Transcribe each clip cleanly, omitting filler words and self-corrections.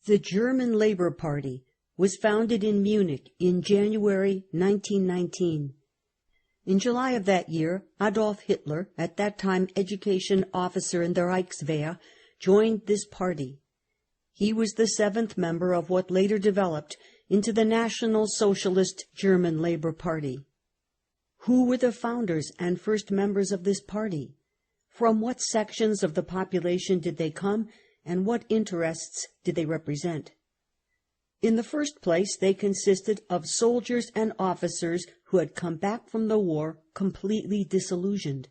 The German Labour Party was founded in Munich in January 1919. In July of that year, Adolf Hitler, at that time education officer in the Reichswehr, joined this party. He was the seventh member of what later developed into the National Socialist German Labour Party. Who were the founders and first members of this party? From what sections of the population did they come, and what interests did they represent? In the first place, they consisted of soldiers and officers who had come back from the war completely disillusioned.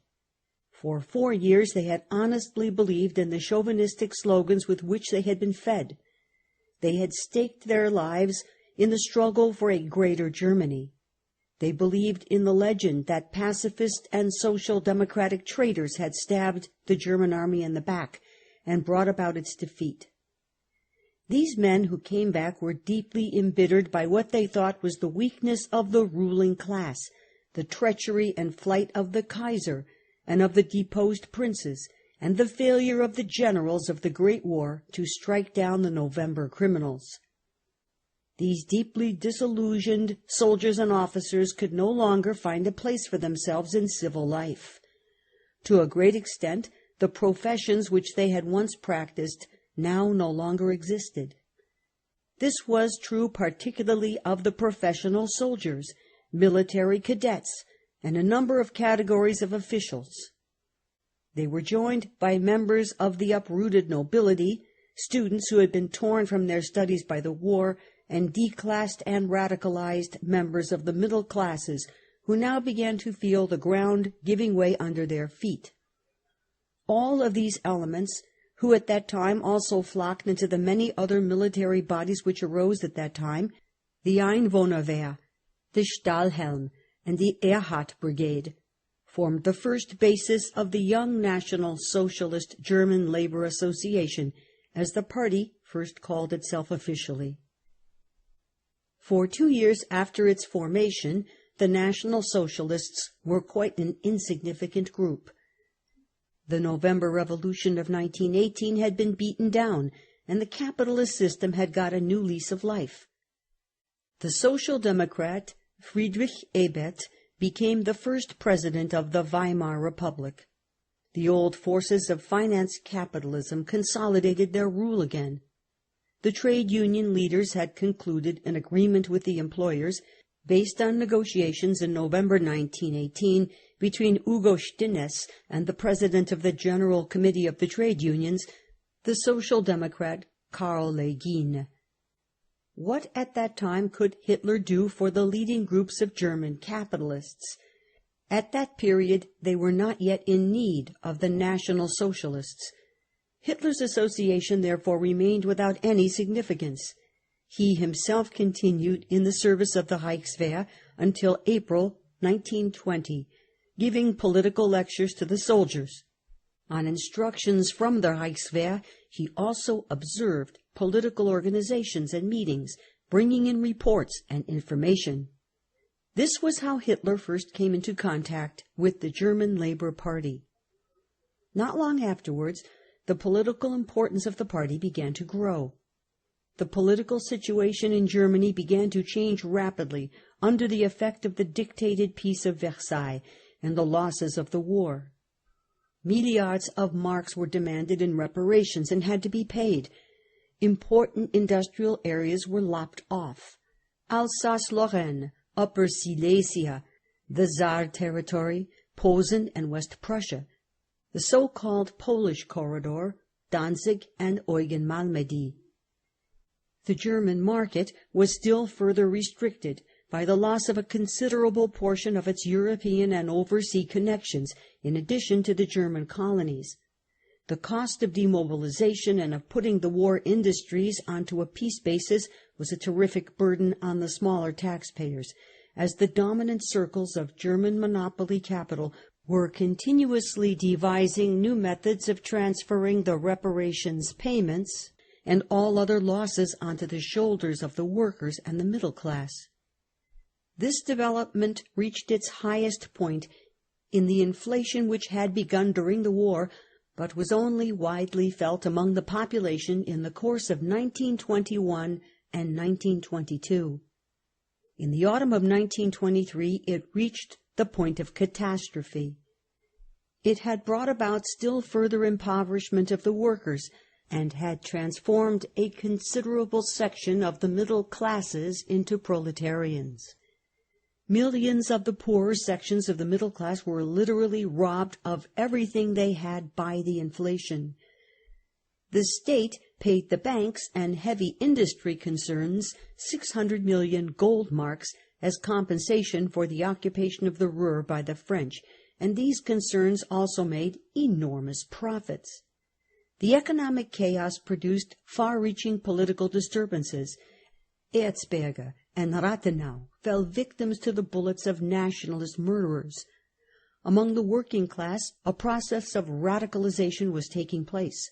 For 4 years they had honestly believed in the chauvinistic slogans with which they had been fed. They had staked their lives in the struggle for a greater Germany. They believed in the legend that pacifist and social democratic traitors had stabbed the German army in the back and brought about its defeat. These men who came back were deeply embittered by what they thought was the weakness of the ruling class, the treachery and flight of the Kaiser and of the deposed princes, and the failure of the generals of the Great War to strike down the November criminals. These deeply disillusioned soldiers and officers could no longer find a place for themselves in civil life. To a great extent, the professions which they had once practiced now no longer existed. This was true particularly of the professional soldiers, military cadets, and a number of categories of officials. They were joined by members of the uprooted nobility, students who had been torn from their studies by the war, and declassed and radicalized members of the middle classes, who now began to feel the ground giving way under their feet. All of these elements, who at that time also flocked into the many other military bodies which arose at that time, the Einwohnerwehr, the Stahlhelm, and the Erhard Brigade, formed the first basis of the Young National Socialist German Labour Association, as the party first called itself officially. For 2 years after its formation, the National Socialists were quite an insignificant group. The November Revolution of 1918 had been beaten down, and the capitalist system had got a new lease of life. The Social Democrat Friedrich Ebert became the first president of the Weimar Republic. The old forces of finance capitalism consolidated their rule again. The trade union leaders had concluded an agreement with the employers, based on negotiations in November 1918 between Hugo Stinnes and the president of the General Committee of the Trade Unions, the Social Democrat Karl Legien. What at that time could Hitler do for the leading groups of German capitalists? At that period they were not yet in need of the National Socialists. Hitler's association therefore remained without any significance. He himself continued in the service of the Reichswehr until April 1920, giving political lectures to the soldiers. On instructions from the Reichswehr, he also observed political organizations and meetings, bringing in reports and information. This was how Hitler first came into contact with the German Labour Party. Not long afterwards, the political importance of the party began to grow. The political situation in Germany began to change rapidly under the effect of the dictated Peace of Versailles and the losses of the war. Milliards of marks were demanded in reparations and had to be paid. Important industrial areas were lopped off. Alsace-Lorraine, Upper Silesia, the Saar territory, Posen and West Prussia, the so-called Polish corridor, Danzig and Eugen-Malmedy. The German market was still further restricted by the loss of a considerable portion of its European and overseas connections, in addition to the German colonies. The cost of demobilization and of putting the war industries onto a peace basis was a terrific burden on the smaller taxpayers, as the dominant circles of German monopoly capital were continuously devising new methods of transferring the reparations payments and all other losses onto the shoulders of the workers and the middle class. This development reached its highest point in the inflation which had begun during the war, but was only widely felt among the population in the course of 1921 and 1922. In the autumn of 1923 it reached the point of catastrophe. It had brought about still further impoverishment of the workers, and had transformed a considerable section of the middle classes into proletarians. Millions of the poorer sections of the middle class were literally robbed of everything they had by the inflation. The state paid the banks and heavy industry concerns 600 million gold marks as compensation for the occupation of the Ruhr by the French, and these concerns also made enormous profits. The economic chaos produced far-reaching political disturbances. Erzberger and Rathenau fell victims to the bullets of nationalist murderers. Among the working class, a process of radicalization was taking place.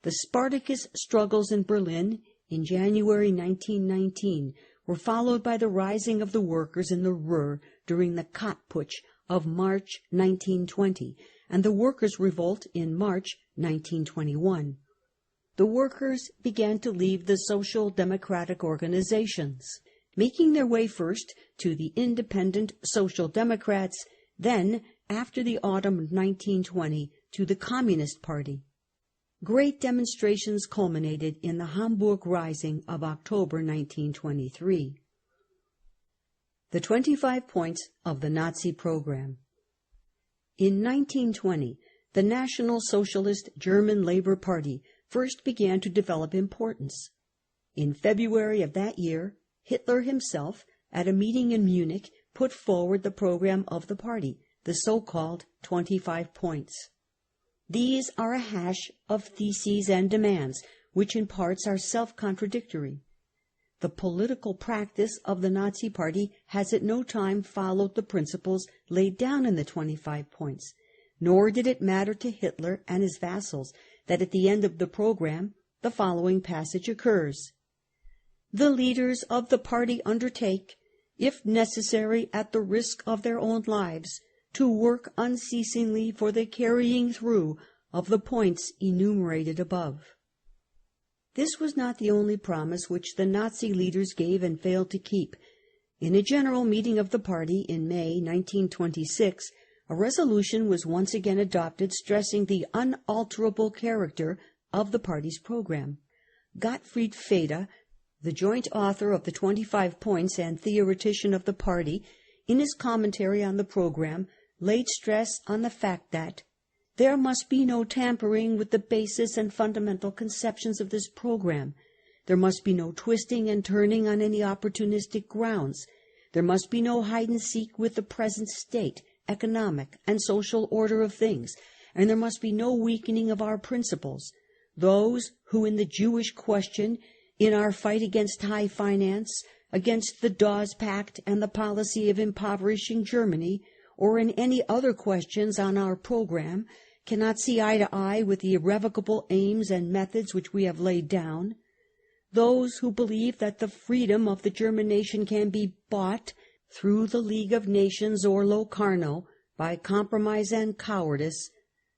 The Spartacus struggles in Berlin in January 1919 were followed by the rising of the workers in the Ruhr during the Kapp-Putsch of March 1920, and the workers' revolt in March 1921. The workers began to leave the social democratic organizations, making their way first to the independent Social Democrats, then, after the autumn of 1920, to the Communist Party. Great demonstrations culminated in the Hamburg Rising of October 1923. The 25 points of the Nazi program. In 1920, the National Socialist German Labour Party first began to develop importance. In February of that year, Hitler himself, at a meeting in Munich, put forward the program of the party, the so-called 25 points. These are a hash of theses and demands, which in parts are self-contradictory. The political practice of the Nazi Party has at no time followed the principles laid down in the 25 points, nor did it matter to Hitler and his vassals that at the end of the program the following passage occurs: "The leaders of the party undertake, if necessary at the risk of their own lives, to work unceasingly for the carrying through of the points enumerated above." This was not the only promise which the Nazi leaders gave and failed to keep. In a general meeting of the party in May 1926, a resolution was once again adopted stressing the unalterable character of the party's program. Gottfried Feder, the joint author of the 25 points and theoretician of the party, in his commentary on the program, laid stress on the fact that there must be no tampering with the basis and fundamental conceptions of this program. There must be no twisting and turning on any opportunistic grounds. There must be no hide-and-seek with the present state, economic and social order of things, and there must be no weakening of our principles. Those who in the Jewish question, in our fight against high finance, against the Dawes Pact and the policy of impoverishing Germany, or in any other questions on our program, cannot see eye to eye with the irrevocable aims and methods which we have laid down. Those who believe that the freedom of the German nation can be bought through the League of Nations or Locarno by compromise and cowardice,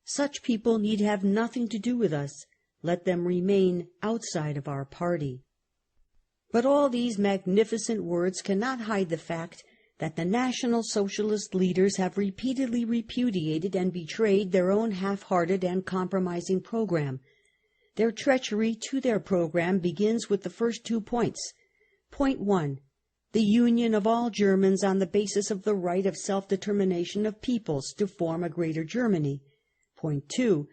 such people need have nothing to do with us. Let them remain outside of our party. But all these magnificent words cannot hide the fact that the National Socialist leaders have repeatedly repudiated and betrayed their own half-hearted and compromising program. Their treachery to their program begins with the first 2 points. Point 1. The union of all Germans on the basis of the right of self-determination of peoples to form a greater Germany. Point 2.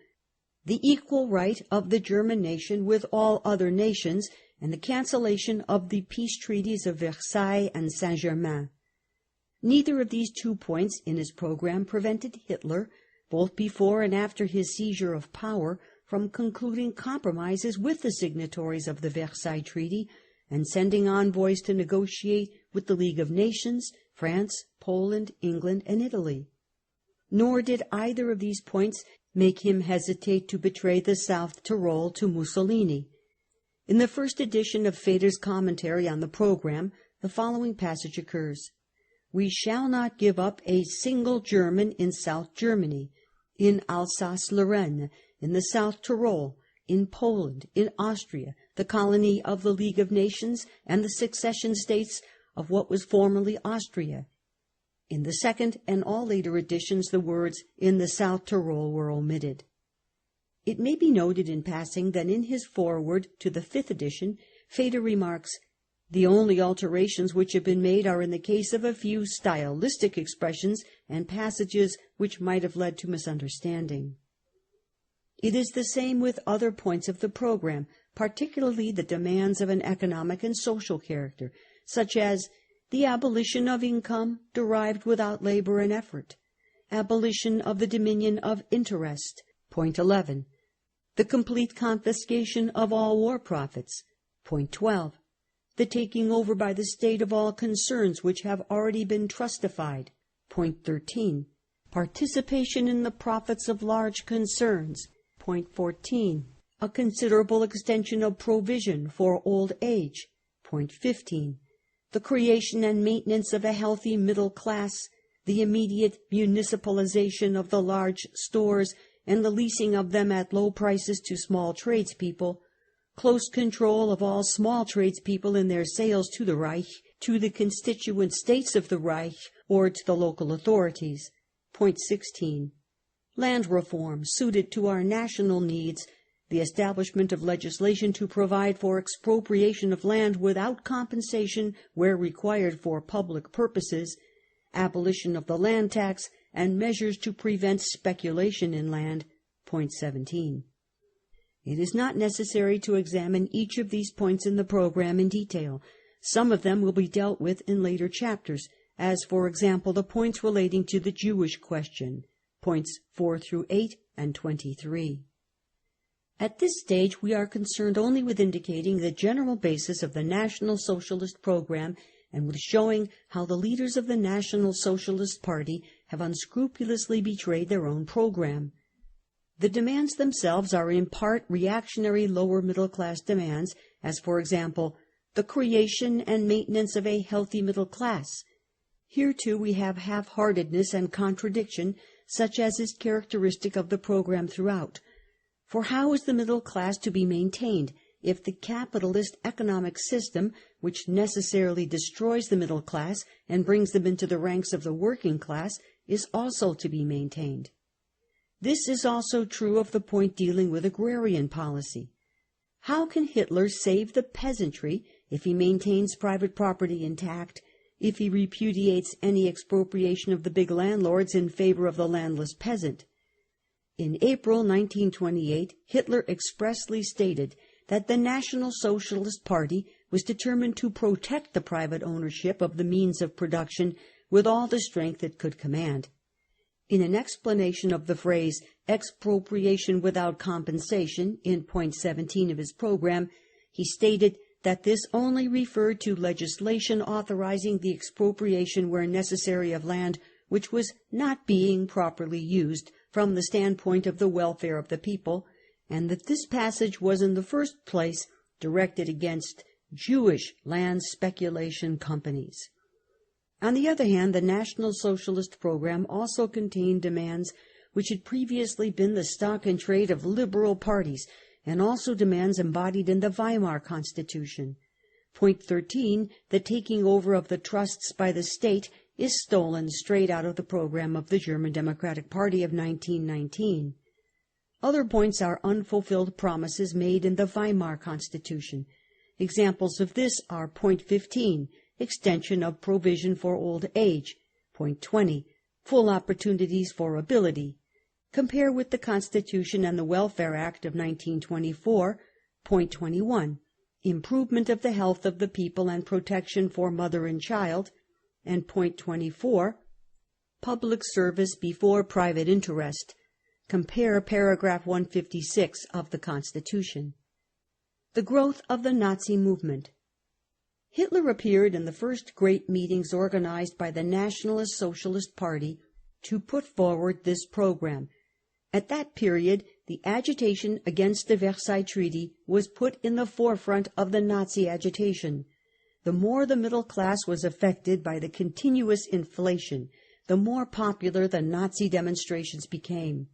The equal right of the German nation with all other nations, and the cancellation of the peace treaties of Versailles and Saint-Germain. Neither of these 2 points in his program prevented Hitler, both before and after his seizure of power, from concluding compromises with the signatories of the Versailles Treaty and sending envoys to negotiate with the League of Nations, France, Poland, England, and Italy. Nor did either of these points make him hesitate to betray the South Tyrol to Mussolini. In the first edition of Feder's commentary on the program, the following passage occurs: "We shall not give up a single German in South Germany, in Alsace-Lorraine, in the South Tyrol, in Poland, in Austria, the colony of the League of Nations, and the succession states of what was formerly Austria. In the second and all later editions, the words "in the South Tyrol" were omitted. It may be noted in passing that in his foreword to the fifth edition, Feder remarks, "The only alterations which have been made are in the case of a few stylistic expressions and passages which might have led to misunderstanding." It is the same with other points of the programme, particularly the demands of an economic and social character, such as the abolition of income derived without labour and effort, abolition of the dominion of interest, point 11, the complete confiscation of all war profits, point 12, the taking over by the state of all concerns which have already been trustified, point 13, participation in the profits of large concerns, point 14, a considerable extension of provision for old age, point 15, the creation and maintenance of a healthy middle class, the immediate municipalization of the large stores and the leasing of them at low prices to small tradespeople, close control of all small tradespeople in their sales to the Reich, to the constituent states of the Reich, or to the local authorities. Point 16. Land reform suited to our national needs, the establishment of legislation to provide for expropriation of land without compensation where required for public purposes, abolition of the land tax, and measures to prevent speculation in land. Point 17. It is not necessary to examine each of these points in the programme in detail. Some of them will be dealt with in later chapters, as, for example, the points relating to the Jewish question, points 4 through 8 and 23. At this stage, we are concerned only with indicating the general basis of the National Socialist programme and with showing how the leaders of the National Socialist Party have unscrupulously betrayed their own programme. The demands themselves are in part reactionary lower middle-class demands, as, for example, the creation and maintenance of a healthy middle class. Here, too, we have half-heartedness and contradiction, such as is characteristic of the programme throughout. For how is the middle class to be maintained if the capitalist economic system, which necessarily destroys the middle class and brings them into the ranks of the working class, is also to be maintained? This is also true of the point dealing with agrarian policy. How can Hitler save the peasantry if he maintains private property intact, if he repudiates any expropriation of the big landlords in favor of the landless peasant? In April 1928, Hitler expressly stated that the National Socialist Party was determined to protect the private ownership of the means of production with all the strength it could command. In an explanation of the phrase expropriation without compensation in point 17 of his programme, he stated that this only referred to legislation authorizing the expropriation where necessary of land which was not being properly used from the standpoint of the welfare of the people, and that this passage was in the first place directed against Jewish land speculation companies. On the other hand, the National Socialist programme also contained demands which had previously been the stock and trade of liberal parties, and also demands embodied in the Weimar Constitution. Point 13, the taking over of the trusts by the state, is stolen straight out of the programme of the German Democratic Party of 1919. Other points are unfulfilled promises made in the Weimar Constitution. Examples of this are point 15, extension of provision for old age, point 20, full opportunities for ability. Compare with the Constitution and the Welfare Act of 1924, point 21, improvement of the health of the people and protection for mother and child, and point 24, public service before private interest. Compare paragraph 156 of the Constitution. The growth of the Nazi movement. Hitler appeared in the first great meetings organized by the Nationalist Socialist Party to put forward this programme. At that period, the agitation against the Versailles Treaty was put in the forefront of the Nazi agitation. The more the middle class was affected by the continuous inflation, the more popular the Nazi demonstrations became.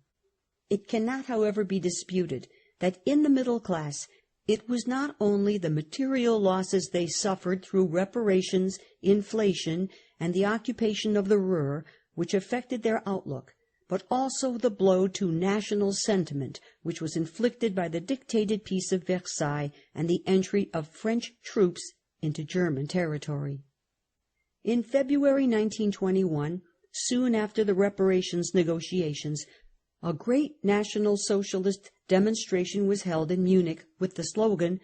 It cannot, however, be disputed that in the middle class it was not only the material losses they suffered through reparations, inflation, and the occupation of the Ruhr which affected their outlook, but also the blow to national sentiment which was inflicted by the dictated Peace of Versailles and the entry of French troops into German territory. In February 1921, soon after the reparations negotiations, a great National Socialist demonstration was held in Munich with the slogan,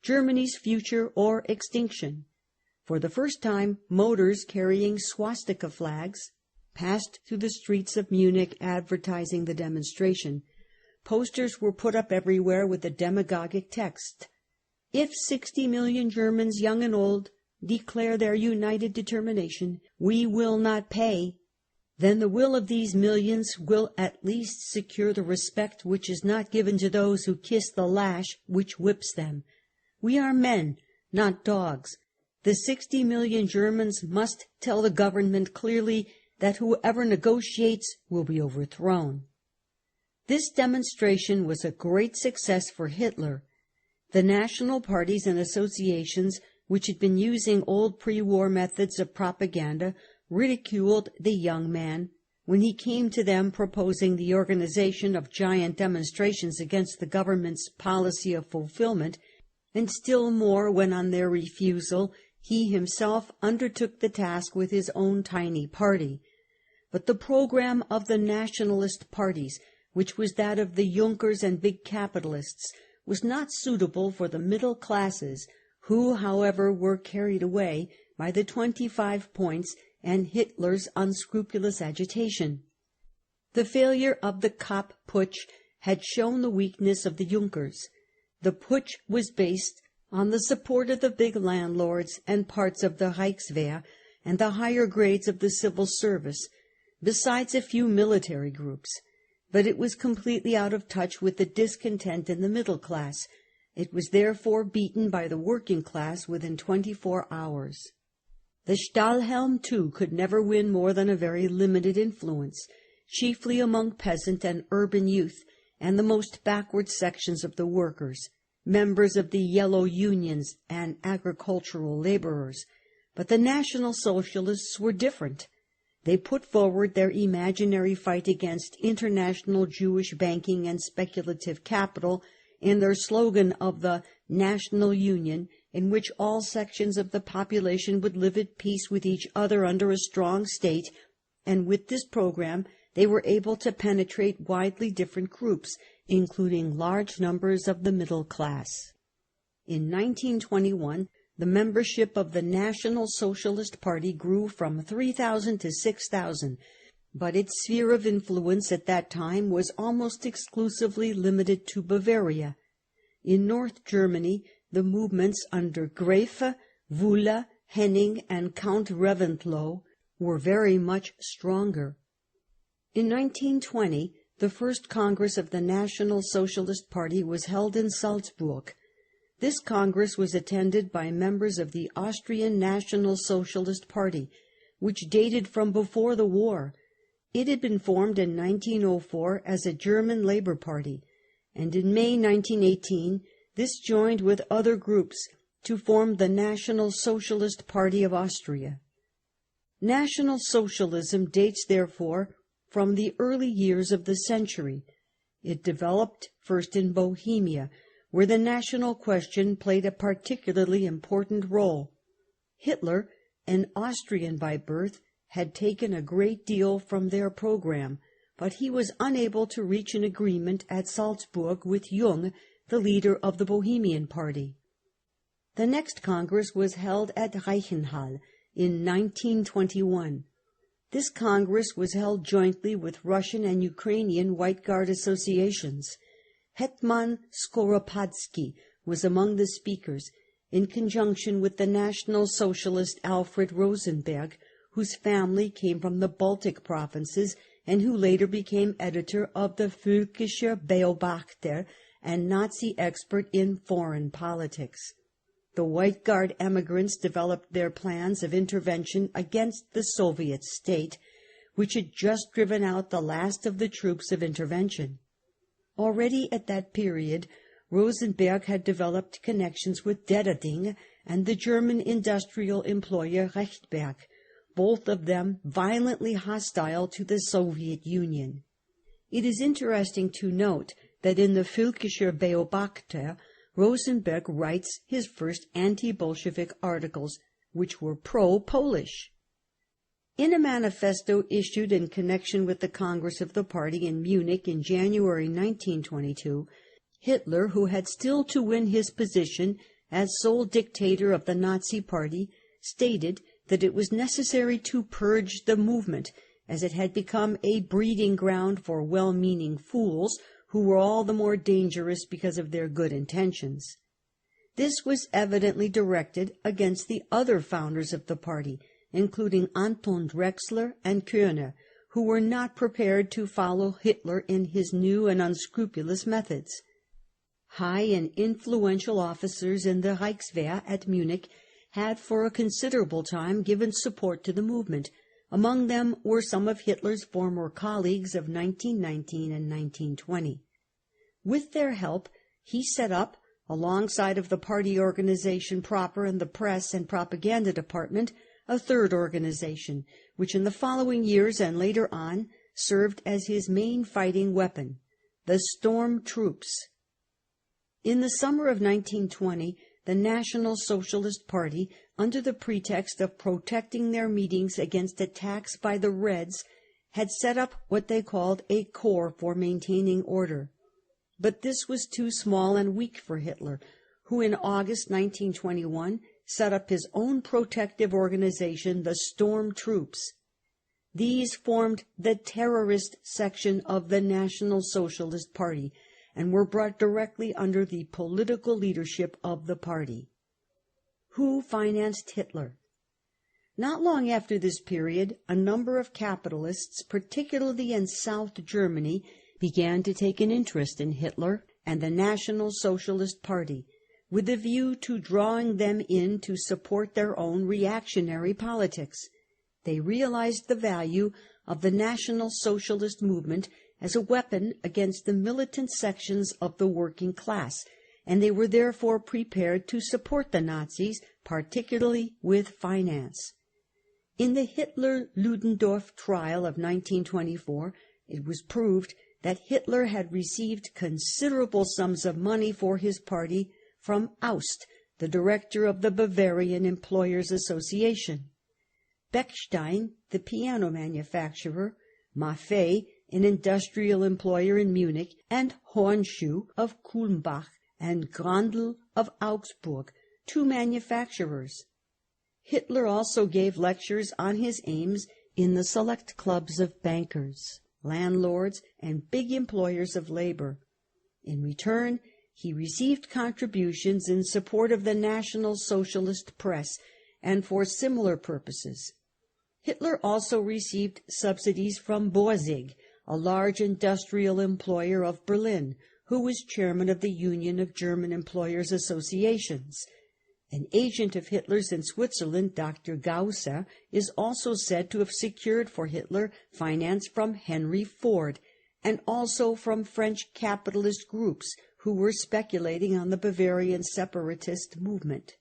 "Germany's future or extinction." For the first time, motors carrying swastika flags passed through the streets of Munich advertising the demonstration. Posters were put up everywhere with the demagogic text, "If 60 million Germans, young and old, declare their united determination, we will not pay. Then the will of these millions will at least secure the respect which is not given to those who kiss the lash which whips them. We are men, not dogs. The 60 million Germans must tell the government clearly that whoever negotiates will be overthrown." This demonstration was a great success for Hitler. The national parties and associations which had been using old pre-war methods of propaganda ridiculed the young man when he came to them proposing the organization of giant demonstrations against the government's policy of fulfillment, and still more when on their refusal he himself undertook the task with his own tiny party. But the program of the nationalist parties, which was that of the Junkers and big capitalists, was not suitable for the middle classes, who, however, were carried away by the 25 points and Hitler's unscrupulous agitation. The failure of the Kapp Putsch had shown the weakness of the Junkers. The Putsch was based on the support of the big landlords and parts of the Reichswehr and the higher grades of the civil service, besides a few military groups. But it was completely out of touch with the discontent in the middle class. It was therefore beaten by the working class within 24 hours. The Stahlhelm, too, could never win more than a very limited influence, chiefly among peasant and urban youth and the most backward sections of the workers, members of the yellow unions and agricultural labourers. But the National Socialists were different. They put forward their imaginary fight against international Jewish banking and speculative capital, and their slogan of the National Union, in which all sections of the population would live at peace with each other under a strong state, and with this program they were able to penetrate widely different groups, including large numbers of the middle class. In 1921, the membership of the National Socialist Party grew from 3,000 to 6,000, but its sphere of influence at that time was almost exclusively limited to Bavaria. In North Germany, the movements under Graefe, Wülle, Henning, and Count Reventlow were very much stronger. In 1920, the first Congress of the National Socialist Party was held in Salzburg. This Congress was attended by members of the Austrian National Socialist Party, which dated from before the war. It had been formed in 1904 as a German Labour Party, and in May 1918 this joined with other groups to form the National Socialist Party of Austria. National Socialism dates, therefore, from the early years of the century. It developed first in Bohemia, where the national question played a particularly important role. Hitler, an Austrian by birth, had taken a great deal from their program, but he was unable to reach an agreement at Salzburg with Jung, the leader of the Bohemian Party. The next Congress was held at Reichenhall in 1921. This Congress was held jointly with Russian and Ukrainian White Guard associations. Hetman Skoropadsky was among the speakers, in conjunction with the National Socialist Alfred Rosenberg, whose family came from the Baltic provinces and who later became editor of the Völkischer Beobachter and Nazi expert in foreign politics. The White Guard emigrants developed their plans of intervention against the Soviet state, which had just driven out the last of the troops of intervention. Already at that period, Rosenberg had developed connections with Deterding and the German industrial employer Rechtberg, both of them violently hostile to the Soviet Union. It is interesting to note that in the Völkischer Beobachter, Rosenberg writes his first anti-Bolshevik articles, which were pro-Polish. In a manifesto issued in connection with the Congress of the party in Munich in January 1922, Hitler, who had still to win his position as sole dictator of the Nazi Party, stated that it was necessary to purge the movement, as it had become a breeding ground for well-meaning fools who were all the more dangerous because of their good intentions. This was evidently directed against the other founders of the party, including Anton Drexler and Körner, who were not prepared to follow Hitler in his new and unscrupulous methods. High and influential officers in the Reichswehr at Munich had for a considerable time given support to the movement. Among them were some of Hitler's former colleagues of 1919 and 1920. With their help, he set up, alongside of the party organization proper and the press and propaganda department, a third organization, which in the following years and later on served as his main fighting weapon, the Storm Troops. In the summer of 1920, the National Socialist Party, under the pretext of protecting their meetings against attacks by the Reds, had set up what they called a corps for maintaining order. But this was too small and weak for Hitler, who in August 1921 set up his own protective organization, the Storm Troops. These formed the terrorist section of the National Socialist Party and were brought directly under the political leadership of the party. Who financed Hitler? Not long after this period, a number of capitalists, particularly in South Germany, began to take an interest in Hitler and the National Socialist Party, with a view to drawing them in to support their own reactionary politics. They realized the value of the National Socialist movement as a weapon against the militant sections of the working class, and they were therefore prepared to support the Nazis, particularly with finance. In the Hitler-Ludendorff trial of 1924, it was proved that Hitler had received considerable sums of money for his party from Aust, the director of the Bavarian Employers' Association. Bechstein, the piano manufacturer, Maffei, an industrial employer in Munich, and Hornschuh of Kulmbach, and Grandl of Augsburg, two manufacturers. Hitler also gave lectures on his aims in the select clubs of bankers, landlords, and big employers of labor. In return, he received contributions in support of the National Socialist press and for similar purposes. Hitler also received subsidies from Borsig, a large industrial employer of Berlin, who was chairman of the Union of German Employers' Associations. An agent of Hitler's in Switzerland, Dr. Gausser, is also said to have secured for Hitler finance from Henry Ford, and also from French capitalist groups who were speculating on the Bavarian separatist movement.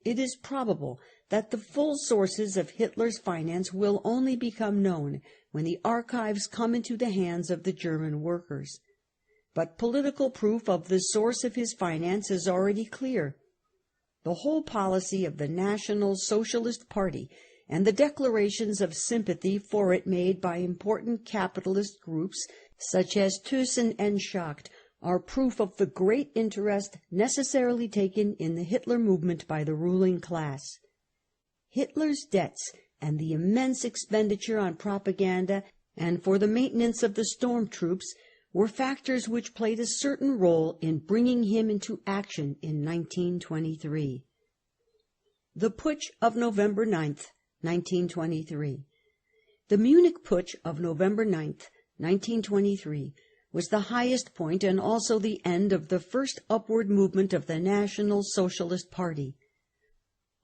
It is probable that the full sources of Hitler's finance will only become known when the archives come into the hands of the German workers. But political proof of the source of his finance is already clear. The whole policy of the National Socialist Party and the declarations of sympathy for it made by important capitalist groups such as Thyssen and Schacht are proof of the great interest necessarily taken in the Hitler movement by the ruling class. Hitler's debts and the immense expenditure on propaganda and for the maintenance of the storm troops were factors which played a certain role in bringing him into action in 1923. The Putsch of November 9th, 1923. The Munich Putsch of November 9th, 1923, was the highest point and also the end of the first upward movement of the National Socialist Party.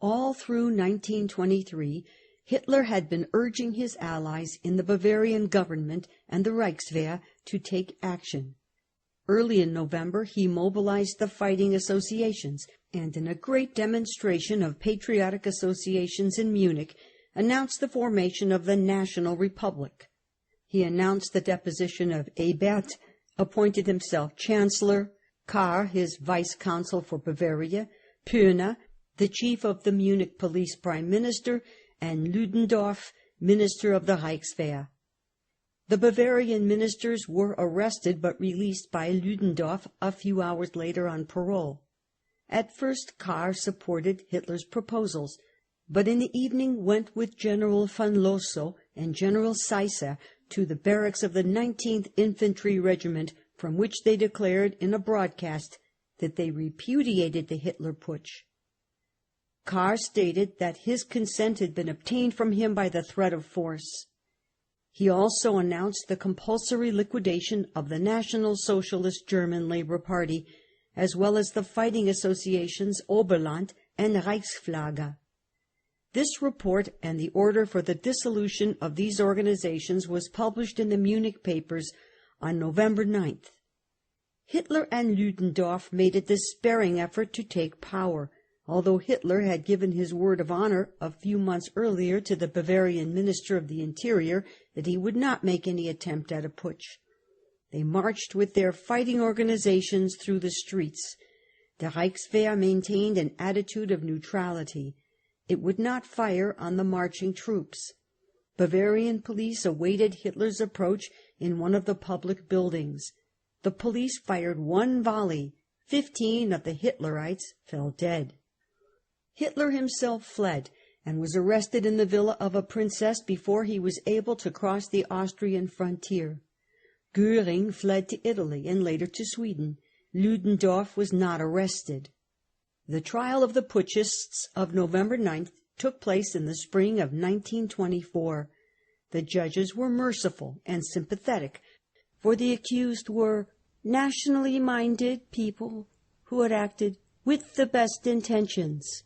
All through 1923, Hitler had been urging his allies in the Bavarian government and the Reichswehr to take action. Early in November he mobilized the fighting associations, and in a great demonstration of patriotic associations in Munich announced the formation of the National Republic. He announced the deposition of Ebert, appointed himself Chancellor, Kahr his vice-consul for Bavaria, Pöhner, the chief of the Munich police prime minister, and Ludendorff, minister of the Reichswehr. The Bavarian ministers were arrested but released by Ludendorff a few hours later on parole. At first Kahr supported Hitler's proposals, but in the evening went with General von Lossow and General Seisser to the barracks of the 19th Infantry Regiment, from which they declared in a broadcast that they repudiated the Hitler Putsch. Kahr stated that his consent had been obtained from him by the threat of force. He also announced the compulsory liquidation of the National Socialist German Labour Party, as well as the fighting associations Oberland and Reichsflagge. This report and the order for the dissolution of these organizations was published in the Munich papers on November 9th. Hitler and Ludendorff made a despairing effort to take power, although Hitler had given his word of honor a few months earlier to the Bavarian Minister of the Interior that he would not make any attempt at a putsch. They marched with their fighting organizations through the streets. The Reichswehr maintained an attitude of neutrality. It would not fire on the marching troops. Bavarian police awaited Hitler's approach in one of the public buildings. The police fired one volley. 15 of the Hitlerites fell dead. Hitler himself fled and was arrested in the villa of a princess before he was able to cross the Austrian frontier. Göring fled to Italy and later to Sweden. Ludendorff was not arrested. The trial of the Putschists of November 9th took place in the spring of 1924. The judges were merciful and sympathetic, for the accused were nationally minded people who had acted with the best intentions.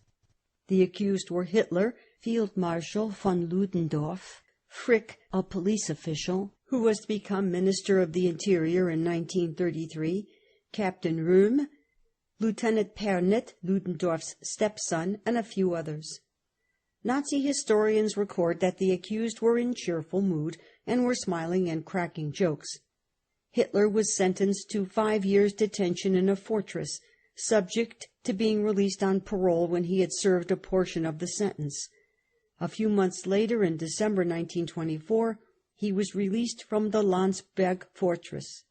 The accused were Hitler, Field Marshal von Ludendorff, Frick, a police official who was to become Minister of the Interior in 1933, Captain Röhm, Lieutenant Pernet, Ludendorff's stepson, and a few others. Nazi historians record that the accused were in cheerful mood and were smiling and cracking jokes. Hitler was sentenced to 5 years' detention in a fortress, subject to being released on parole when he had served a portion of the sentence. A few months later, in December 1924, he was released from the Landsberg fortress.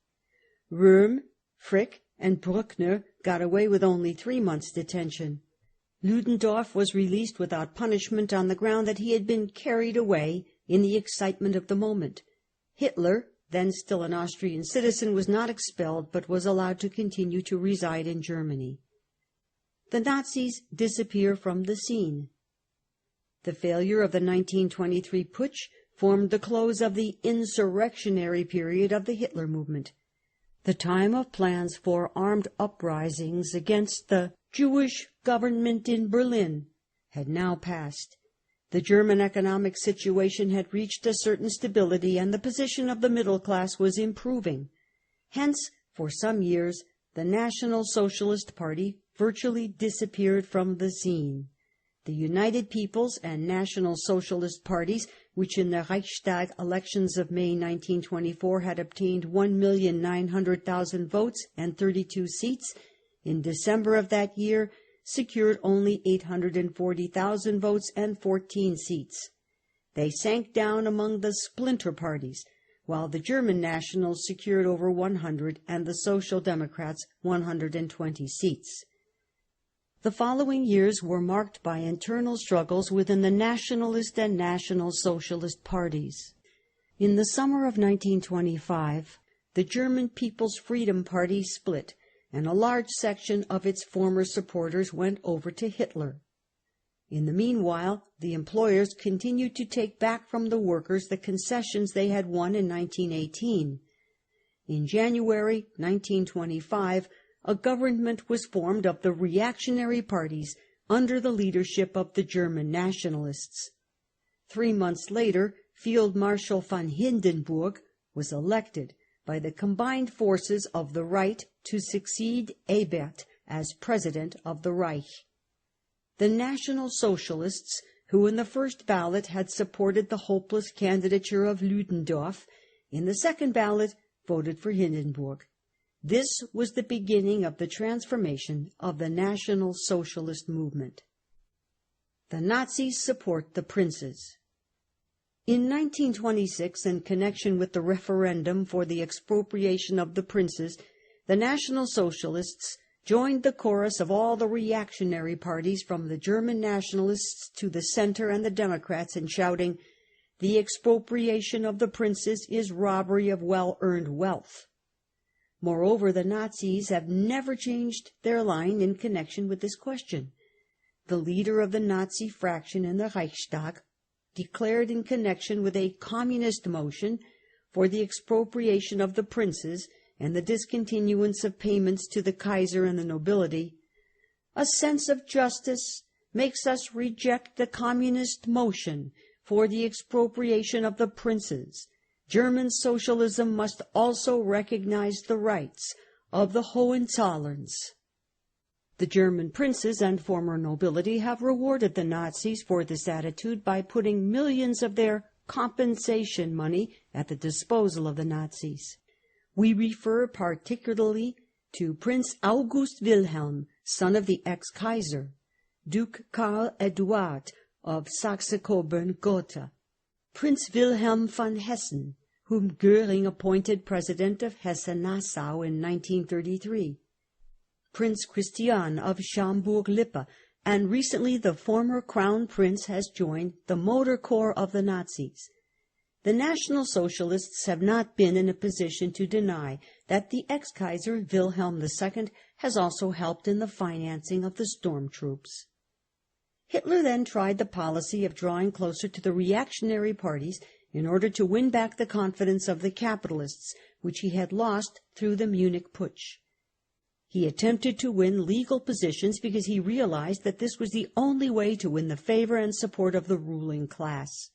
Röhm, Frick, and Bruckner got away with only 3 months' detention. Ludendorff was released without punishment on the ground that he had been carried away in the excitement of the moment. Hitler, then still an Austrian citizen, was not expelled, but was allowed to continue to reside in Germany. The Nazis disappear from the scene. The failure of the 1923 Putsch formed the close of the insurrectionary period of the Hitler movement. The time of plans for armed uprisings against the Jewish government in Berlin had now passed. The German economic situation had reached a certain stability, and the position of the middle class was improving. Hence, for some years, the National Socialist Party virtually disappeared from the scene. The United People's and National Socialist parties, which in the Reichstag elections of May 1924 had obtained 1,900,000 votes and 32 seats, in December of that year secured only 840,000 votes and 14 seats. They sank down among the splinter parties, while the German Nationals secured over 100 and the Social Democrats 120 seats. The following years were marked by internal struggles within the Nationalist and National Socialist parties. In the summer of 1925, the German People's Freedom Party split, and a large section of its former supporters went over to Hitler. In the meanwhile, the employers continued to take back from the workers the concessions they had won in 1918. In January 1925, a government was formed of the reactionary parties under the leadership of the German nationalists. 3 months later, Field Marshal von Hindenburg was elected, by the combined forces of the right to succeed Ebert as President of the Reich. The National Socialists, who in the first ballot had supported the hopeless candidature of Ludendorff, in the second ballot voted for Hindenburg. This was the beginning of the transformation of the National Socialist movement. The Nazis support the princes. In 1926, in connection with the referendum for the expropriation of the princes, the National Socialists joined the chorus of all the reactionary parties, from the German nationalists to the Centre and the Democrats, in shouting, "The expropriation of the princes is robbery of well-earned wealth." Moreover, the Nazis have never changed their line in connection with this question. The leader of the Nazi fraction in the Reichstag declared, in connection with a communist motion for the expropriation of the princes and the discontinuance of payments to the Kaiser and the nobility, "A sense of justice makes us reject the communist motion for the expropriation of the princes. German socialism must also recognize the rights of the Hohenzollerns." The German princes and former nobility have rewarded the Nazis for this attitude by putting millions of their compensation money at the disposal of the Nazis. We refer particularly to Prince August Wilhelm, son of the ex-Kaiser, Duke Karl Eduard of Saxe-Coburg-Gotha, Prince Wilhelm von Hessen, whom Göring appointed President of Hesse-Nassau in 1933, Prince Christian of Schaumburg-Lippe, and recently the former Crown Prince has joined the Motor Corps of the Nazis. The National Socialists have not been in a position to deny that the ex-Kaiser Wilhelm II has also helped in the financing of the storm troops. Hitler then tried the policy of drawing closer to the reactionary parties in order to win back the confidence of the capitalists, which he had lost through the Munich Putsch. He attempted to win legal positions because he realized that this was the only way to win the favor and support of the ruling class.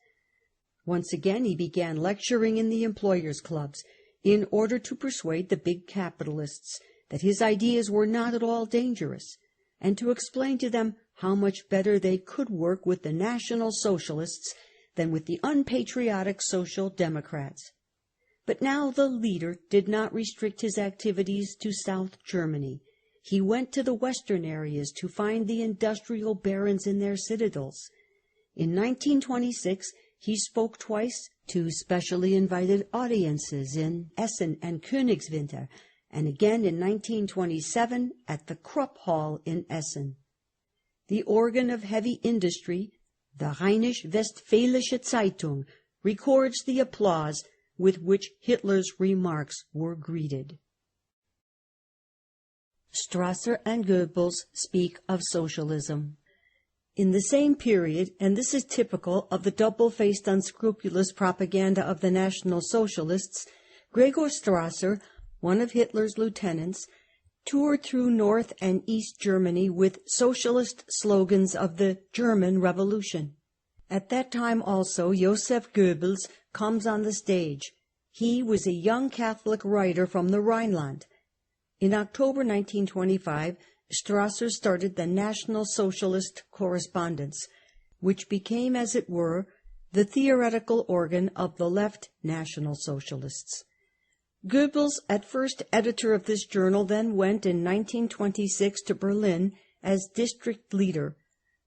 Once again he began lecturing in the employers' clubs in order to persuade the big capitalists that his ideas were not at all dangerous, and to explain to them how much better they could work with the National Socialists than with the unpatriotic Social Democrats. But now the leader did not restrict his activities to South Germany. He went to the western areas to find the industrial barons in their citadels. In 1926 he spoke twice to specially invited audiences in Essen and Königswinter, and again in 1927 at the Krupp Hall in Essen. The organ of heavy industry, the Rheinisch-Westfälische Zeitung, records the applause with which Hitler's remarks were greeted. Strasser and Goebbels speak of socialism. In the same period, and this is typical of the double-faced, unscrupulous propaganda of the National Socialists, Gregor Strasser, one of Hitler's lieutenants, toured through North and East Germany with socialist slogans of the German Revolution. At that time also Joseph Goebbels comes on the stage. He was a young Catholic writer from the Rhineland. In October 1925, Strasser started the National Socialist Correspondence, which became, as it were, the theoretical organ of the left National Socialists. Goebbels, at first editor of this journal, then went in 1926 to Berlin as district leader.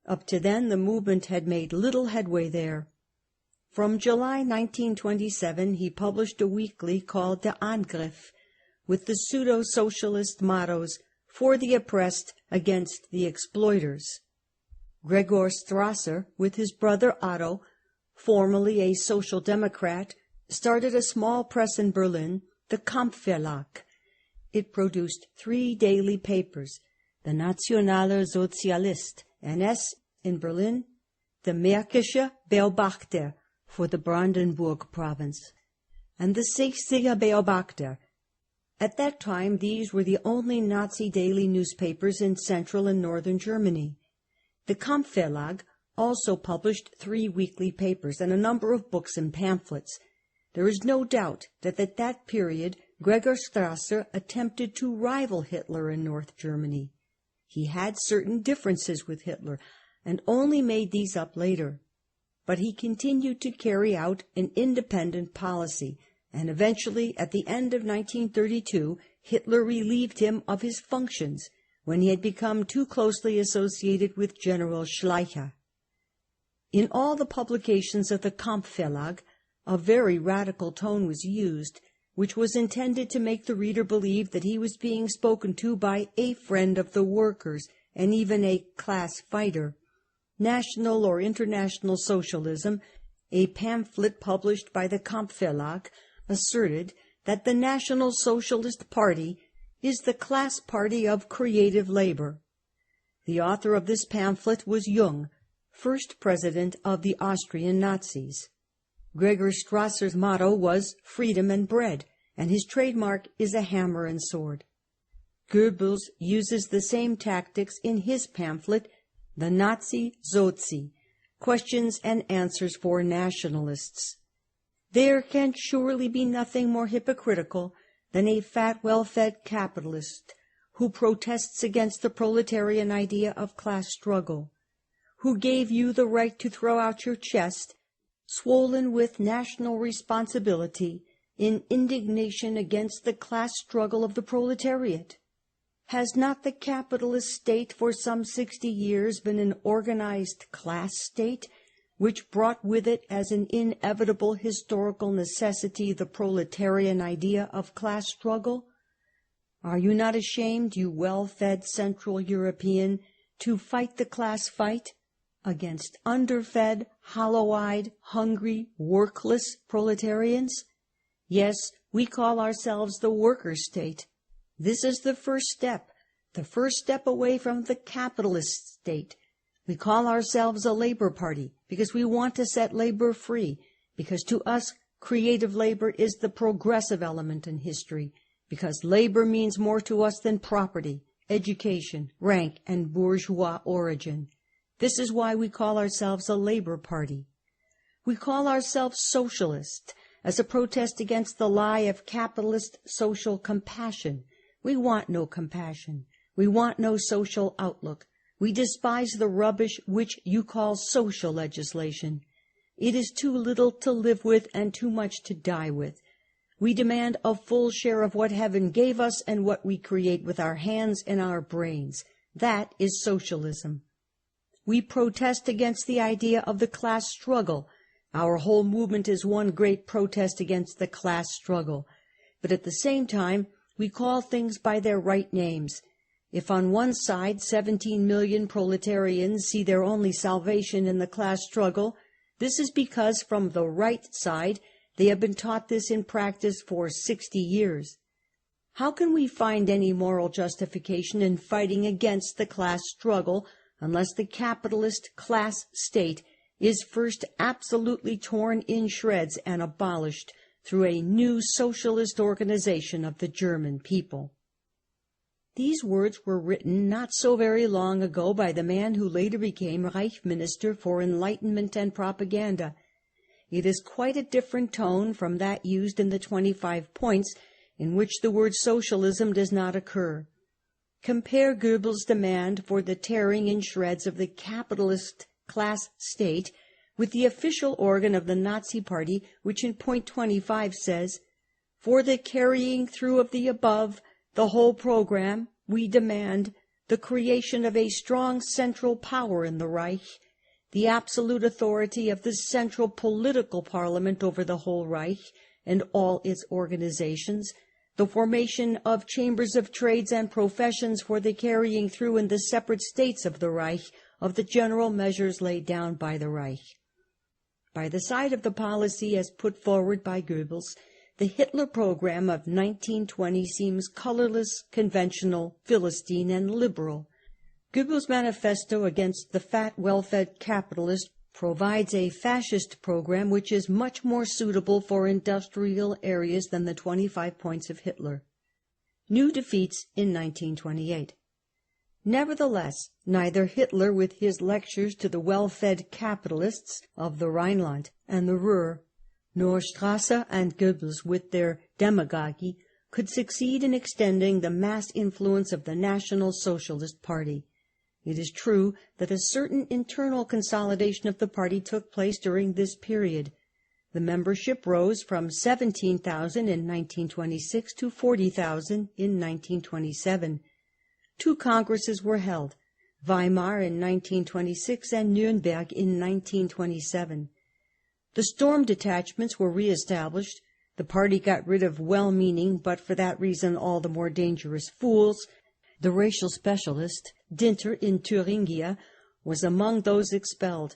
Up to then, the movement had made little headway there. From July 1927, he published a weekly called Der Angriff, with the pseudo-socialist mottos, "For the oppressed, against the exploiters." Gregor Strasser, with his brother Otto, formerly a Social Democrat, started a small press in Berlin, the Kampfverlag. It produced 3 daily papers, the Nationaler Sozialist, NS, in Berlin, the Märkische Beobachter, for the Brandenburg province, and the Sächsischer Beobachter. At that time, these were the only Nazi daily newspapers in central and northern Germany. The Kampfverlag also published 3 weekly papers and a number of books and pamphlets. There is no doubt that at that period Gregor Strasser attempted to rival Hitler in North Germany. He had certain differences with Hitler, and only made these up later. But he continued to carry out an independent policy, and eventually, at the end of 1932, Hitler relieved him of his functions when he had become too closely associated with General Schleicher. In all the publications of the Kampfverlag, a very radical tone was used, which was intended to make the reader believe that he was being spoken to by a friend of the workers and even a class fighter. National or International Socialism, a pamphlet published by the Kampfverlag, asserted that the National Socialist Party is the class party of creative labor. The author of this pamphlet was Jung, first president of the Austrian Nazis. Gregor Strasser's motto was freedom and bread, and his trademark is a hammer and sword. Goebbels uses the same tactics in his pamphlet, The Nazi Sozi, Questions and Answers for Nationalists. There can surely be nothing more hypocritical than a fat, well-fed capitalist who protests against the proletarian idea of class struggle, who gave you the right to throw out your chest, swollen with national responsibility, in indignation against the class struggle of the proletariat. Has not the capitalist state for some 60 years been an organized class state, which brought with it as an inevitable historical necessity the proletarian idea of class struggle? Are you not ashamed, you well-fed Central European, to fight the class fight against underfed, hollow-eyed, hungry, workless proletarians? Yes, we call ourselves the worker state. This is the first step away from the capitalist state. We call ourselves a labor party because we want to set labor free, because to us creative labor is the progressive element in history, because labor means more to us than property, education, rank, and bourgeois origin. This is why we call ourselves a labor party. We call ourselves socialist as a protest against the lie of capitalist social compassion. We want no compassion. We want no social outlook. We despise the rubbish which you call social legislation. It is too little to live with and too much to die with. We demand a full share of what heaven gave us and what we create with our hands and our brains. That is socialism. We protest against the idea of the class struggle. Our whole movement is one great protest against the class struggle. But at the same time, we call things by their right names. If on one side 17 million proletarians see their only salvation in the class struggle, this is because from the right side they have been taught this in practice for 60 years. How can we find any moral justification in fighting against the class struggle unless the capitalist class state is first absolutely torn in shreds and abolished through a new socialist organization of the German people? These words were written not so very long ago by the man who later became Reich Minister for Enlightenment and Propaganda. It is quite a different tone from that used in the 25 points, in which the word socialism does not occur. Compare Goebbels' demand for the tearing in shreds of the capitalist class state with the official organ of the Nazi Party, which in point 25 says, "For the carrying through of the above, the whole program, we demand the creation of a strong central power in the Reich, the absolute authority of the central political parliament over the whole Reich and all its organizations, the formation of chambers of trades and professions for the carrying through in the separate states of the Reich of the general measures laid down by the Reich." By the side of the policy as put forward by Goebbels, the Hitler program of 1920 seems colorless, conventional, Philistine, and liberal. Goebbels' manifesto against the fat, well-fed capitalist provides a fascist program which is much more suitable for industrial areas than the 25 points of Hitler. New defeats in 1928. Nevertheless, neither Hitler with his lectures to the well-fed capitalists of the Rhineland and the Ruhr, nor Strasser and Goebbels with their demagogy, could succeed in extending the mass influence of the National Socialist Party. It is true that a certain internal consolidation of the party took place during this period. The membership rose from 17,000 in 1926 to 40,000 in 1927. 2 congresses were held, Weimar in 1926 and Nuremberg in 1927. The storm detachments were re-established. The party got rid of well-meaning, but for that reason all the more dangerous fools. The racial specialist, Dinter in Thuringia, was among those expelled.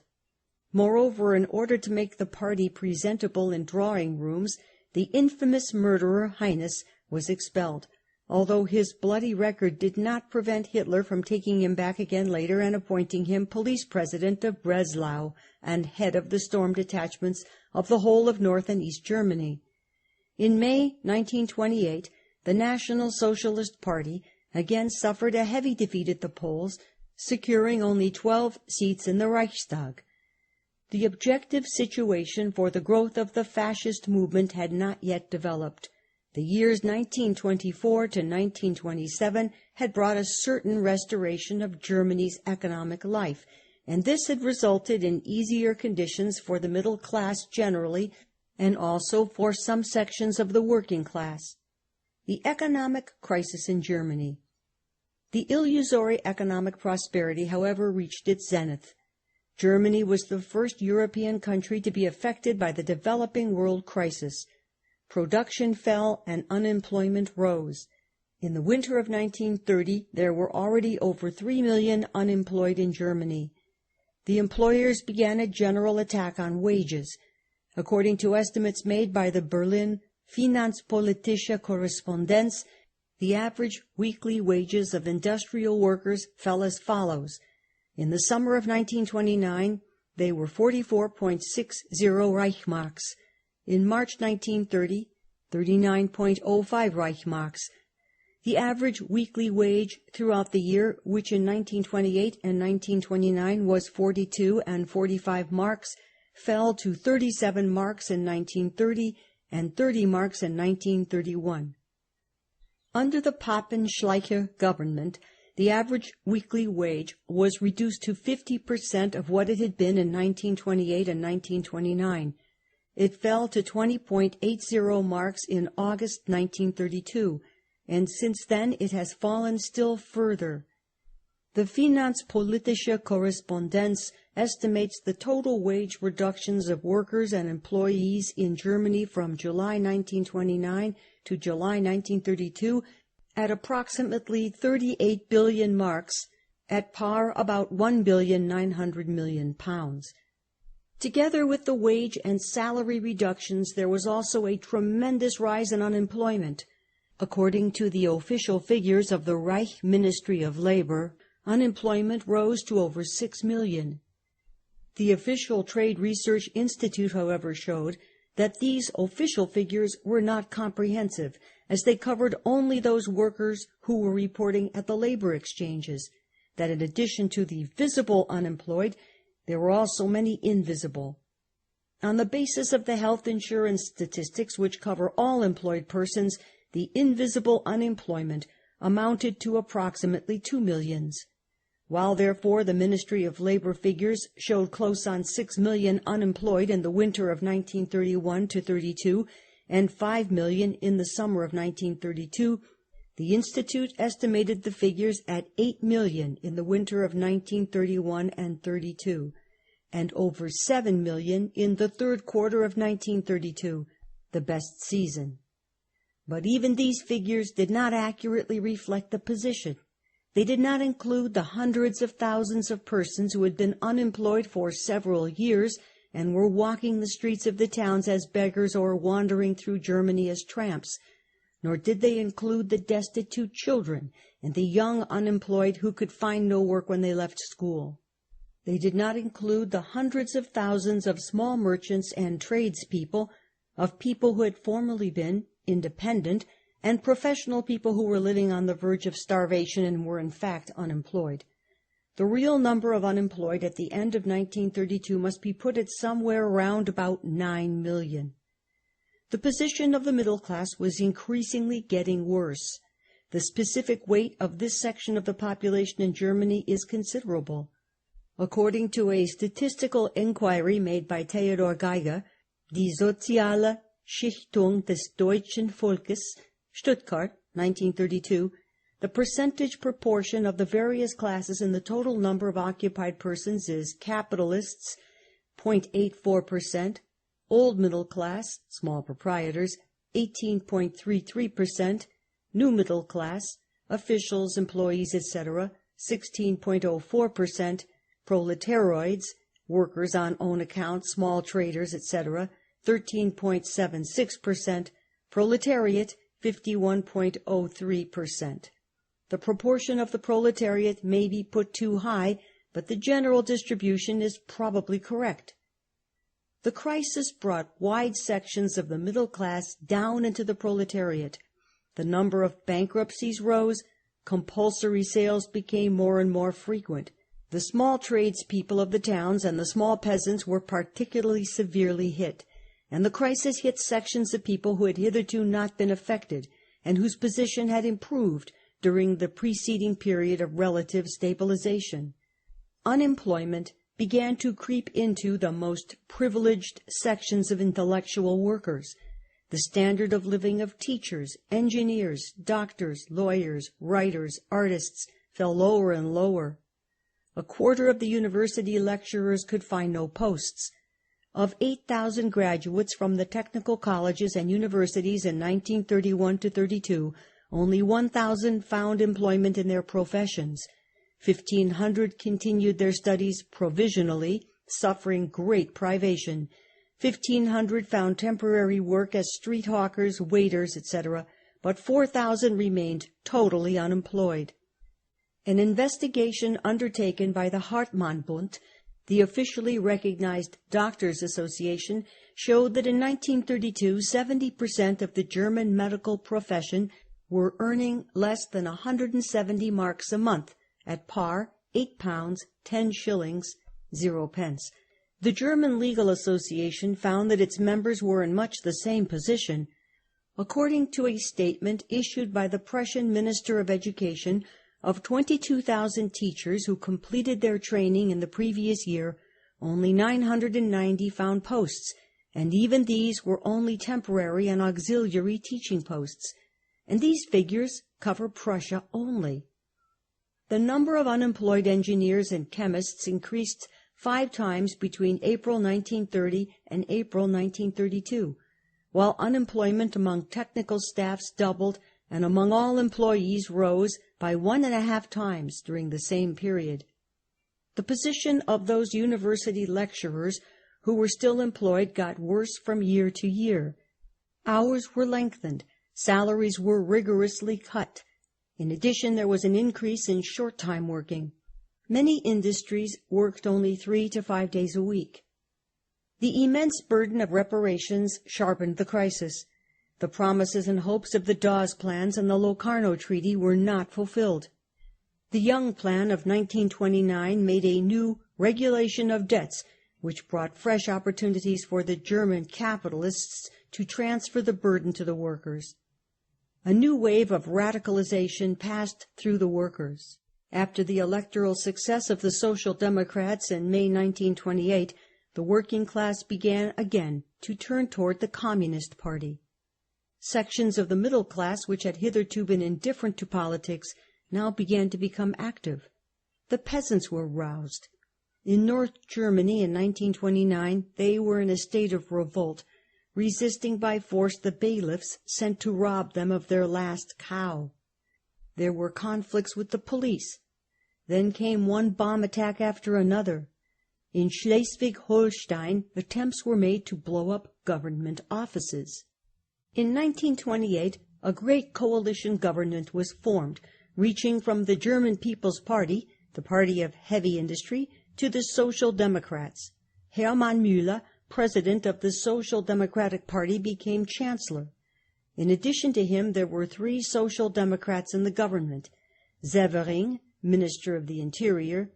Moreover, in order to make the party presentable in drawing-rooms, the infamous murderer Heines was expelled, although his bloody record did not prevent Hitler from taking him back again later and appointing him police president of Breslau and head of the storm detachments of the whole of North and East Germany. In May 1928, the National Socialist Party again suffered a heavy defeat at the polls, securing only 12 seats in the Reichstag. The objective situation for the growth of the fascist movement had not yet developed. The years 1924 to 1927 had brought a certain restoration of Germany's economic life, and this had resulted in easier conditions for the middle class generally, and also for some sections of the working class. The economic crisis in Germany. The illusory economic prosperity, however, reached its zenith. Germany was the first European country to be affected by the developing world crisis. Production fell and unemployment rose. In the winter of 1930, there were already over 3 million unemployed in Germany. The employers began a general attack on wages. According to estimates made by the Berlin Finanzpolitische Korrespondenz, the average weekly wages of industrial workers fell as follows. In the summer of 1929, they were 44.60 Reichsmarks. In March 1930, 39.05 Reichsmarks. The average weekly wage throughout the year, which in 1928 and 1929 was 42 and 45 marks, fell to 37 marks in 1930 and 30 marks in 1931. Under the Papen-Schleicher government, the average weekly wage was reduced to 50% of what it had been in 1928 and 1929. It fell to 20.80 marks in August 1932, and since then it has fallen still further. The Finanzpolitische Korrespondenz estimates the total wage reductions of workers and employees in Germany from July 1929 to July 1932 at approximately 38 billion marks, at par about 1,900 million pounds. Together with the wage and salary reductions, there was also a tremendous rise in unemployment. According to the official figures of the Reich Ministry of Labor, unemployment rose to over 6 million. The official Trade Research Institute, however, showed that these official figures were not comprehensive, as they covered only those workers who were reporting at the labor exchanges, that in addition to the visible unemployed, there were also many invisible. On the basis of the health insurance statistics, which cover all employed persons, the invisible unemployment amounted to approximately 2 millions. While, therefore, the Ministry of Labor figures showed close on 6 million unemployed in the winter of 1931 to 32 and 5 million in the summer of 1932, the Institute estimated the figures at 8 million in the winter of 1931 and 32, and over 7 million in the third quarter of 1932, the best season. But even these figures did not accurately reflect the position. They did not include the hundreds of thousands of persons who had been unemployed for several years and were walking the streets of the towns as beggars or wandering through Germany as tramps, nor did they include the destitute children and the young unemployed who could find no work when they left school. They did not include the hundreds of thousands of small merchants and tradespeople, of people who had formerly been independent, and professional people who were living on the verge of starvation and were in fact unemployed. The real number of unemployed at the end of 1932 must be put at somewhere around about 9 million. The position of the middle class was increasingly getting worse. The specific weight of this section of the population in Germany is considerable. According to a statistical inquiry made by Theodor Geiger, Die soziale Schichtung des deutschen Volkes, Stuttgart, 1932, the percentage proportion of the various classes in the total number of occupied persons is capitalists, 0.84%, old middle class, small proprietors, 18.33%, new middle class, officials, employees, etc., 16.04%, proletaroids, workers on own account, small traders, etc., 13.76%, proletariat, 51.03%. The proportion of the proletariat may be put too high, but the general distribution is probably correct. The crisis brought wide sections of the middle class down into the proletariat. The number of bankruptcies rose, compulsory sales became more and more frequent. The small tradespeople of the towns and the small peasants were particularly severely hit, and the crisis hit sections of people who had hitherto not been affected, and whose position had improved during the preceding period of relative stabilization. Unemployment began to creep into the most privileged sections of intellectual workers. The standard of living of teachers, engineers, doctors, lawyers, writers, artists fell lower and lower. A quarter of the university lecturers could find no posts. Of 8,000 graduates from the technical colleges and universities in 1931-32, only 1,000 found employment in their professions. 1,500 continued their studies provisionally, suffering great privation. 1,500 found temporary work as street hawkers, waiters, etc., but 4,000 remained totally unemployed. An investigation undertaken by the Hartmann-Bund, the officially recognized doctors' association, showed that in 1932, 70% of the German medical profession were earning less than 170 marks a month, at par £8, 10 shillings, 0 pence. The German Legal Association found that its members were in much the same position. According to a statement issued by the Prussian Minister of Education, of 22,000 teachers who completed their training in the previous year, only 990 found posts, and even these were only temporary and auxiliary teaching posts. And these figures cover Prussia only. The number of unemployed engineers and chemists increased 5 times between April 1930 and April 1932, while unemployment among technical staffs doubled and among all employees rose by 1.5 times during the same period. The position of those university lecturers who were still employed got worse from year to year. Hours were lengthened, salaries were rigorously cut. In addition, there was an increase in short-time working. Many industries worked only 3 to 5 days a week. The immense burden of reparations sharpened the crisis. The promises and hopes of the Dawes plans and the Locarno Treaty were not fulfilled. The Young Plan of 1929 made a new regulation of debts, which brought fresh opportunities for the German capitalists to transfer the burden to the workers. A new wave of radicalization passed through the workers. After the electoral success of the Social Democrats in May 1928, the working class began again to turn toward the Communist Party. Sections of the middle class, which had hitherto been indifferent to politics, now began to become active. The peasants were roused. In North Germany in 1929, they were in a state of revolt, resisting by force the bailiffs sent to rob them of their last cow. There were conflicts with the police. Then came one bomb attack after another. In Schleswig-Holstein, attempts were made to blow up government offices. In 1928, a great coalition government was formed, reaching from the German People's Party, the party of heavy industry, to the Social Democrats. Hermann Müller, president of the Social Democratic Party, became chancellor. In addition to him, there were 3 Social Democrats in the government: Severing, Minister of the Interior;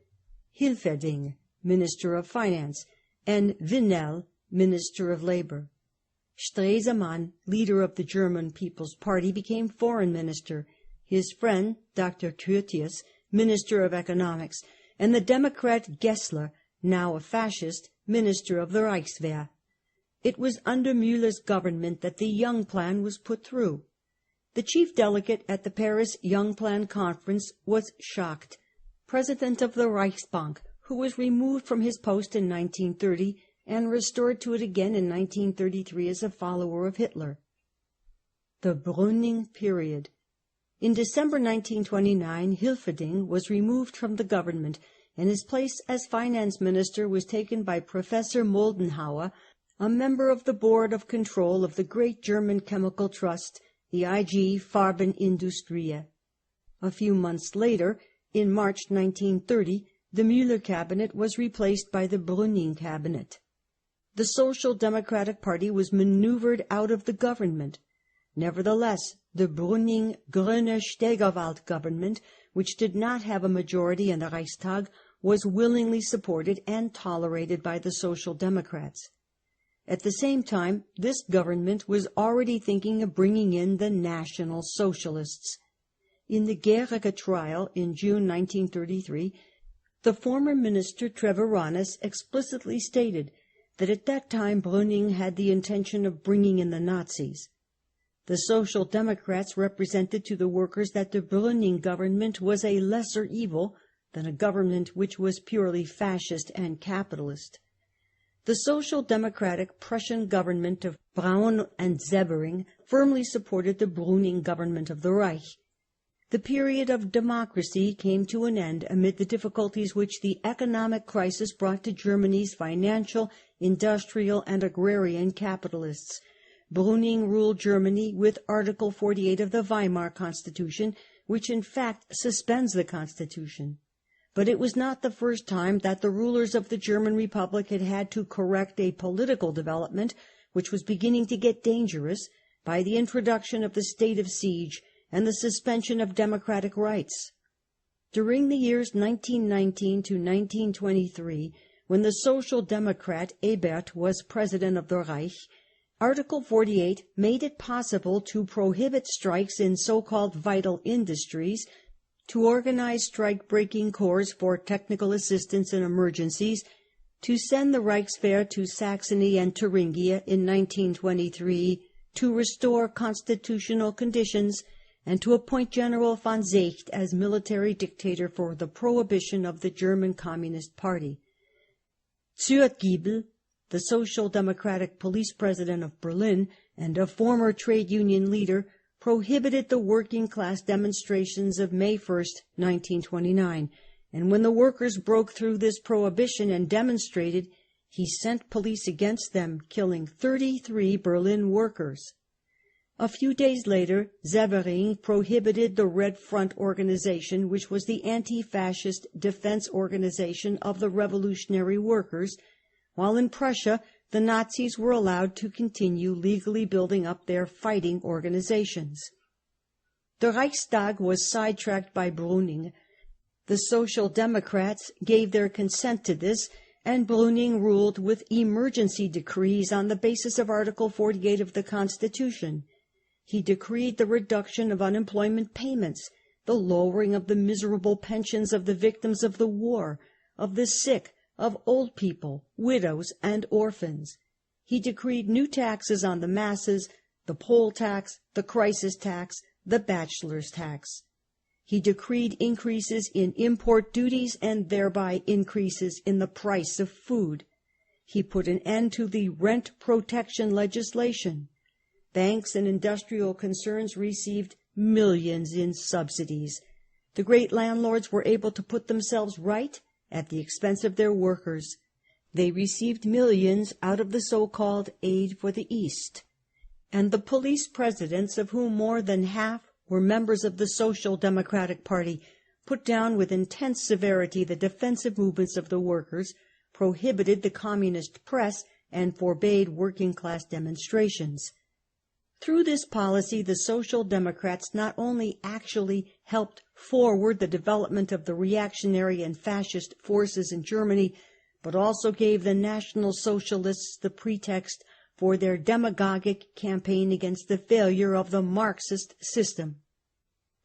Hilferding, Minister of Finance; and Vinel, Minister of Labour. Stresemann, leader of the German People's Party, became foreign minister, his friend, Dr. Curtius, minister of economics, and the Democrat Gessler, now a fascist, minister of the Reichswehr. It was under Müller's government that the Young Plan was put through. The chief delegate at the Paris Young Plan Conference was Schacht, president of the Reichsbank, who was removed from his post in 1930 and restored to it again in 1933 as a follower of Hitler. The Brüning period. In December 1929, Hilferding was removed from the government, and his place as finance minister was taken by Professor Moldenhauer, a member of the board of control of the great German chemical trust, the IG Farbenindustrie. A few months later, in March 1930, the Müller cabinet was replaced by the Brüning cabinet. The Social Democratic Party was maneuvered out of the government. Nevertheless, the Brüning-Gröner-Stegerwald government, which did not have a majority in the Reichstag, was willingly supported and tolerated by the Social Democrats. At the same time, this government was already thinking of bringing in the National Socialists. In the Gericke trial in June 1933, the former minister Treviranus explicitly stated that at that time Brüning had the intention of bringing in the Nazis. The Social Democrats represented to the workers that the Brüning government was a lesser evil than a government which was purely fascist and capitalist. The Social Democratic Prussian government of Braun and Sebering firmly supported the Brüning government of the Reich. The period of democracy came to an end amid the difficulties which the economic crisis brought to Germany's financial, industrial, and agrarian capitalists. Brüning ruled Germany with Article 48 of the Weimar Constitution, which in fact suspends the Constitution. But it was not the first time that the rulers of the German Republic had had to correct a political development which was beginning to get dangerous by the introduction of the state of siege and the suspension of democratic rights. During the years 1919 to 1923, when the Social Democrat Ebert was president of the Reich, Article 48 made it possible to prohibit strikes in so-called vital industries, to organize strike-breaking corps for technical assistance in emergencies, to send the Reichswehr to Saxony and Thuringia in 1923, to restore constitutional conditions, and to appoint General von Seeckt as military dictator for the prohibition of the German Communist Party. Zurtgiebel, the Social Democratic police president of Berlin and a former trade union leader, prohibited the working-class demonstrations of May 1, 1929, and when the workers broke through this prohibition and demonstrated, he sent police against them, killing 33 Berlin workers. A few days later, Sebering prohibited the Red Front organization, which was the anti-fascist defense organization of the revolutionary workers, while in Prussia the Nazis were allowed to continue legally building up their fighting organizations. The Reichstag was sidetracked by Brüning. The Social Democrats gave their consent to this, and Brüning ruled with emergency decrees on the basis of Article 48 of the Constitution. He decreed the reduction of unemployment payments, the lowering of the miserable pensions of the victims of the war, of the sick, of old people, widows, and orphans. He decreed new taxes on the masses, the poll tax, the crisis tax, the bachelor's tax. He decreed increases in import duties and thereby increases in the price of food. He put an end to the rent protection legislation. Banks and industrial concerns received millions in subsidies. The great landlords were able to put themselves right at the expense of their workers. They received millions out of the so-called Aid for the East. And the police presidents, of whom more than half were members of the Social Democratic Party, put down with intense severity the defensive movements of the workers, prohibited the communist press, and forbade working-class demonstrations. Through this policy, the Social Democrats not only actually helped forward the development of the reactionary and fascist forces in Germany, but also gave the National Socialists the pretext for their demagogic campaign against the failure of the Marxist system.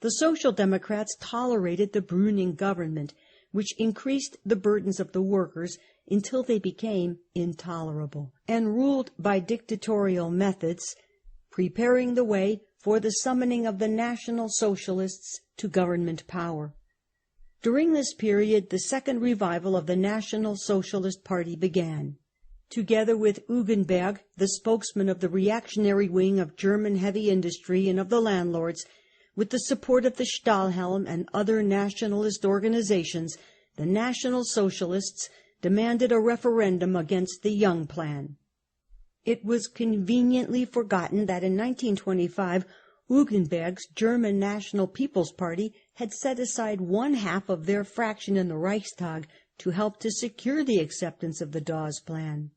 The Social Democrats tolerated the Brüning government, which increased the burdens of the workers until they became intolerable, and ruled by dictatorial methods, preparing the way for the summoning of the National Socialists to government power. During this period, the second revival of the National Socialist Party began. Together with Hugenberg, the spokesman of the reactionary wing of German heavy industry and of the landlords, with the support of the Stahlhelm and other nationalist organizations, the National Socialists demanded a referendum against the Young Plan. It was conveniently forgotten that in 1925 Hugenberg's German National People's Party had set aside one half of their fraction in the Reichstag to help to secure the acceptance of the Dawes Plan.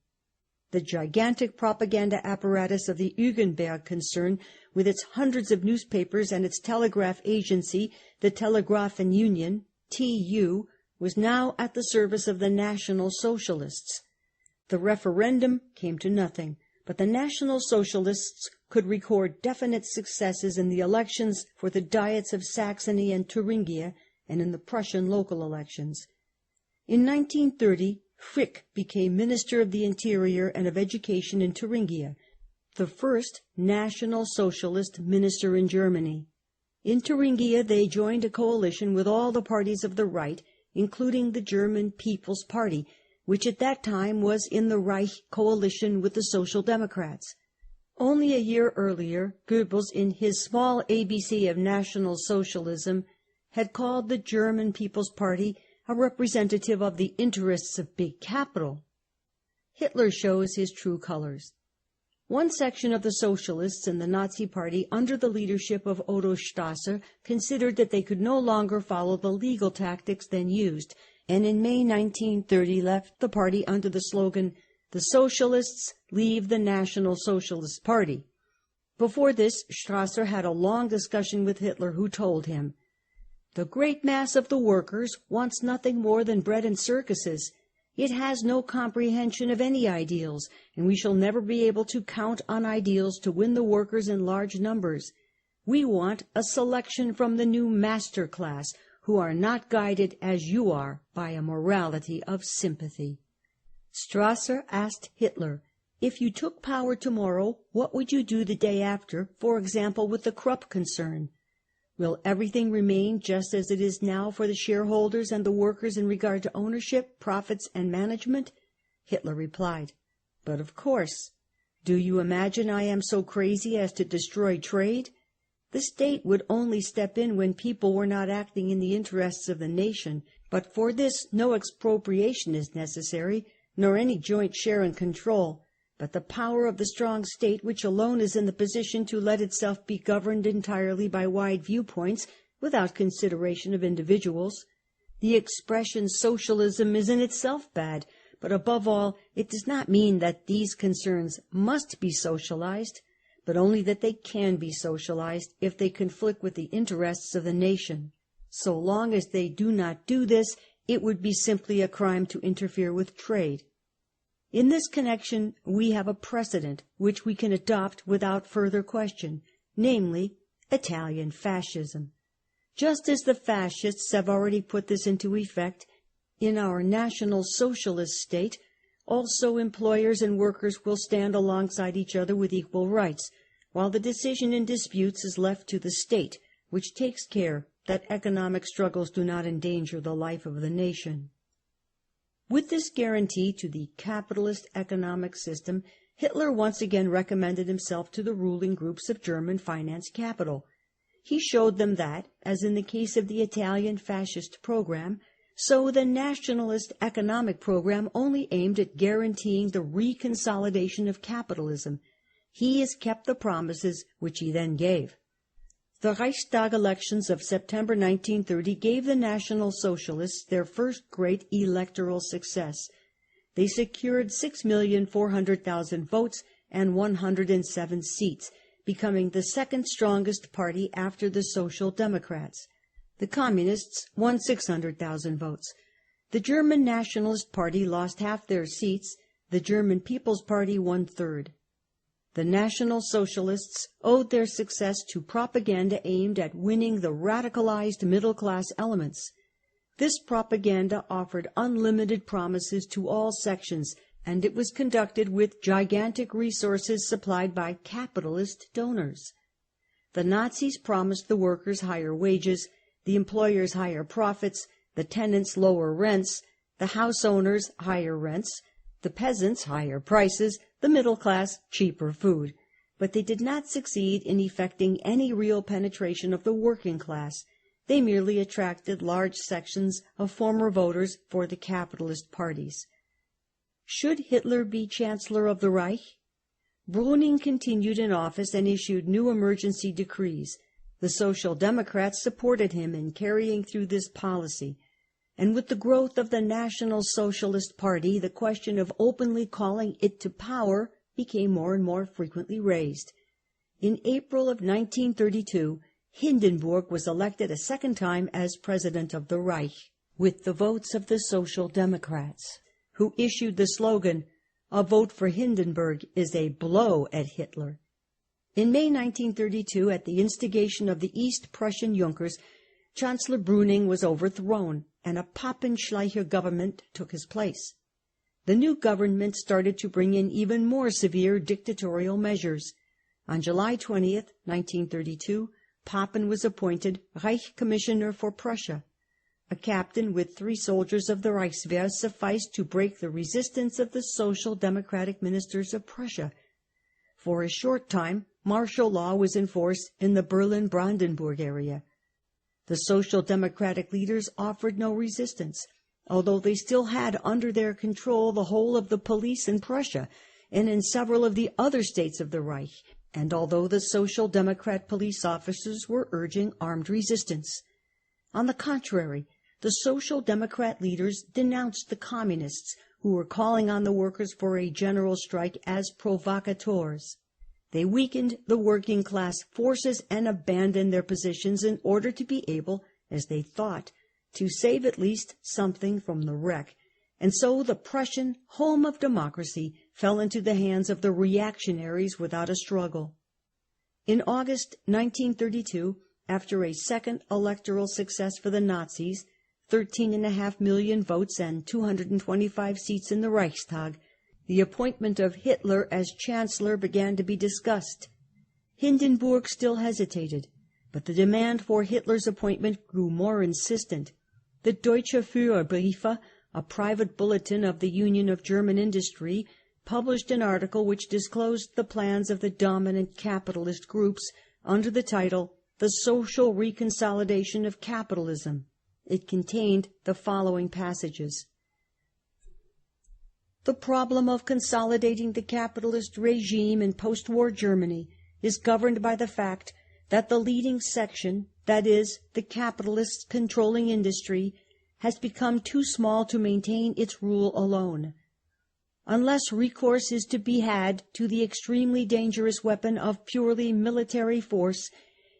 The gigantic propaganda apparatus of the Hugenberg concern, with its hundreds of newspapers and its telegraph agency, the Telegrafen Union, TU, was now at the service of the National Socialists. The referendum came to nothing, but the National Socialists could record definite successes in the elections for the Diets of Saxony and Thuringia and in the Prussian local elections. In 1930, Frick became Minister of the Interior and of Education in Thuringia, the first National Socialist minister in Germany. In Thuringia they joined a coalition with all the parties of the right, including the German People's Party, which at that time was in the Reich coalition with the Social Democrats. Only a year earlier, Goebbels, in his small ABC of National Socialism, had called the German People's Party a representative of the interests of big capital. Hitler shows his true colors. One section of the Socialists in the Nazi Party, under the leadership of Otto Strasser, considered that they could no longer follow the legal tactics then used, and in May 1930 left the party under the slogan, "The Socialists leave the National Socialist Party." Before this, Strasser had a long discussion with Hitler, who told him, "The great mass of the workers wants nothing more than bread and circuses. It has no comprehension of any ideals, and we shall never be able to count on ideals to win the workers in large numbers. We want a selection from the new master class, who are not guided, as you are, by a morality of sympathy." Strasser asked Hitler, "If you took power tomorrow, what would you do the day after, for example, with the Krupp concern? Will everything remain just as it is now for the shareholders and the workers in regard to ownership, profits, and management?" Hitler replied, "But of course. Do you imagine I am so crazy as to destroy trade? The state would only step in when people were not acting in the interests of the nation, but for this no expropriation is necessary, nor any joint share and control, but the power of the strong state, which alone is in the position to let itself be governed entirely by wide viewpoints, without consideration of individuals. The expression socialism is in itself bad, but above all it does not mean that these concerns must be socialized, but only that they can be socialized if they conflict with the interests of the nation. So long as they do not do this, it would be simply a crime to interfere with trade. In this connection we have a precedent which we can adopt without further question, namely, Italian fascism. Just as the fascists have already put this into effect, in our National Socialist state, also employers and workers will stand alongside each other with equal rights, while the decision in disputes is left to the state, which takes care that economic struggles do not endanger the life of the nation. With this guarantee to the capitalist economic system, Hitler once again recommended himself to the ruling groups of German finance capital. He showed them that, as in the case of the Italian fascist program, so the nationalist economic program only aimed at guaranteeing the reconsolidation of capitalism. He has kept the promises which he then gave. The Reichstag elections of September 1930 gave the National Socialists their first great electoral success. They secured 6,400,000 votes and 107 seats, becoming the second strongest party after the Social Democrats. The Communists won 600,000 votes. The German Nationalist Party lost half their seats. The German People's Party won third. The National Socialists owed their success to propaganda aimed at winning the radicalized middle-class elements. This propaganda offered unlimited promises to all sections, and it was conducted with gigantic resources supplied by capitalist donors. The Nazis promised the workers higher wages, the employers higher profits, the tenants lower rents, the house owners higher rents, the peasants higher prices, the middle class cheaper food. But they did not succeed in effecting any real penetration of the working class. They merely attracted large sections of former voters for the capitalist parties. Should Hitler be Chancellor of the Reich? Brüning continued in office and issued new emergency decrees. The Social Democrats supported him in carrying through this policy. And with the growth of the National Socialist Party, the question of openly calling it to power became more and more frequently raised. In April of 1932, Hindenburg was elected a second time as President of the Reich, with the votes of the Social Democrats, who issued the slogan, "A vote for Hindenburg is a blow at Hitler." In May 1932, at the instigation of the East Prussian Junkers, Chancellor Brüning was overthrown, and a Pappenschleicher government took his place. The new government started to bring in even more severe dictatorial measures. On July 20th, 1932, Papen was appointed Reich Commissioner for Prussia. A captain with 3 soldiers of the Reichswehr sufficed to break the resistance of the Social Democratic ministers of Prussia. For a short time, martial law was in force in the Berlin-Brandenburg area. The Social Democratic leaders offered no resistance, although they still had under their control the whole of the police in Prussia and in several of the other states of the Reich, and although the Social Democrat police officers were urging armed resistance. On the contrary, the Social Democrat leaders denounced the Communists, who were calling on the workers for a general strike, as provocateurs. They weakened the working class forces and abandoned their positions in order to be able, as they thought, to save at least something from the wreck, and so the Prussian home of democracy fell into the hands of the reactionaries without a struggle. In August 1932, after a second electoral success for the Nazis, 13.5 million votes and 225 seats in the Reichstag, the appointment of Hitler as Chancellor began to be discussed. Hindenburg still hesitated, but the demand for Hitler's appointment grew more insistent. The Deutsche Führerbriefe, a private bulletin of the Union of German Industry, published an article which disclosed the plans of the dominant capitalist groups under the title "The Social Reconsolidation of Capitalism." It contained the following passages. The problem of consolidating the capitalist regime in post-war Germany is governed by the fact that the leading section, that is, the capitalists controlling industry, has become too small to maintain its rule alone. Unless recourse is to be had to the extremely dangerous weapon of purely military force,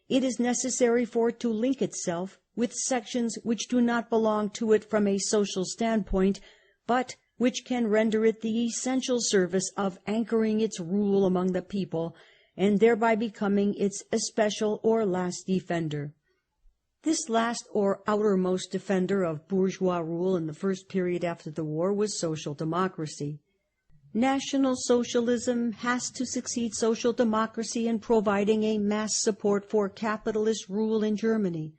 it is necessary for it to link itself with sections which do not belong to it from a social standpoint, but which can render it the essential service of anchoring its rule among the people, and thereby becoming its especial or last defender. This last or outermost defender of bourgeois rule in the first period after the war was social democracy. National Socialism has to succeed social democracy in providing a mass support for capitalist rule in Germany.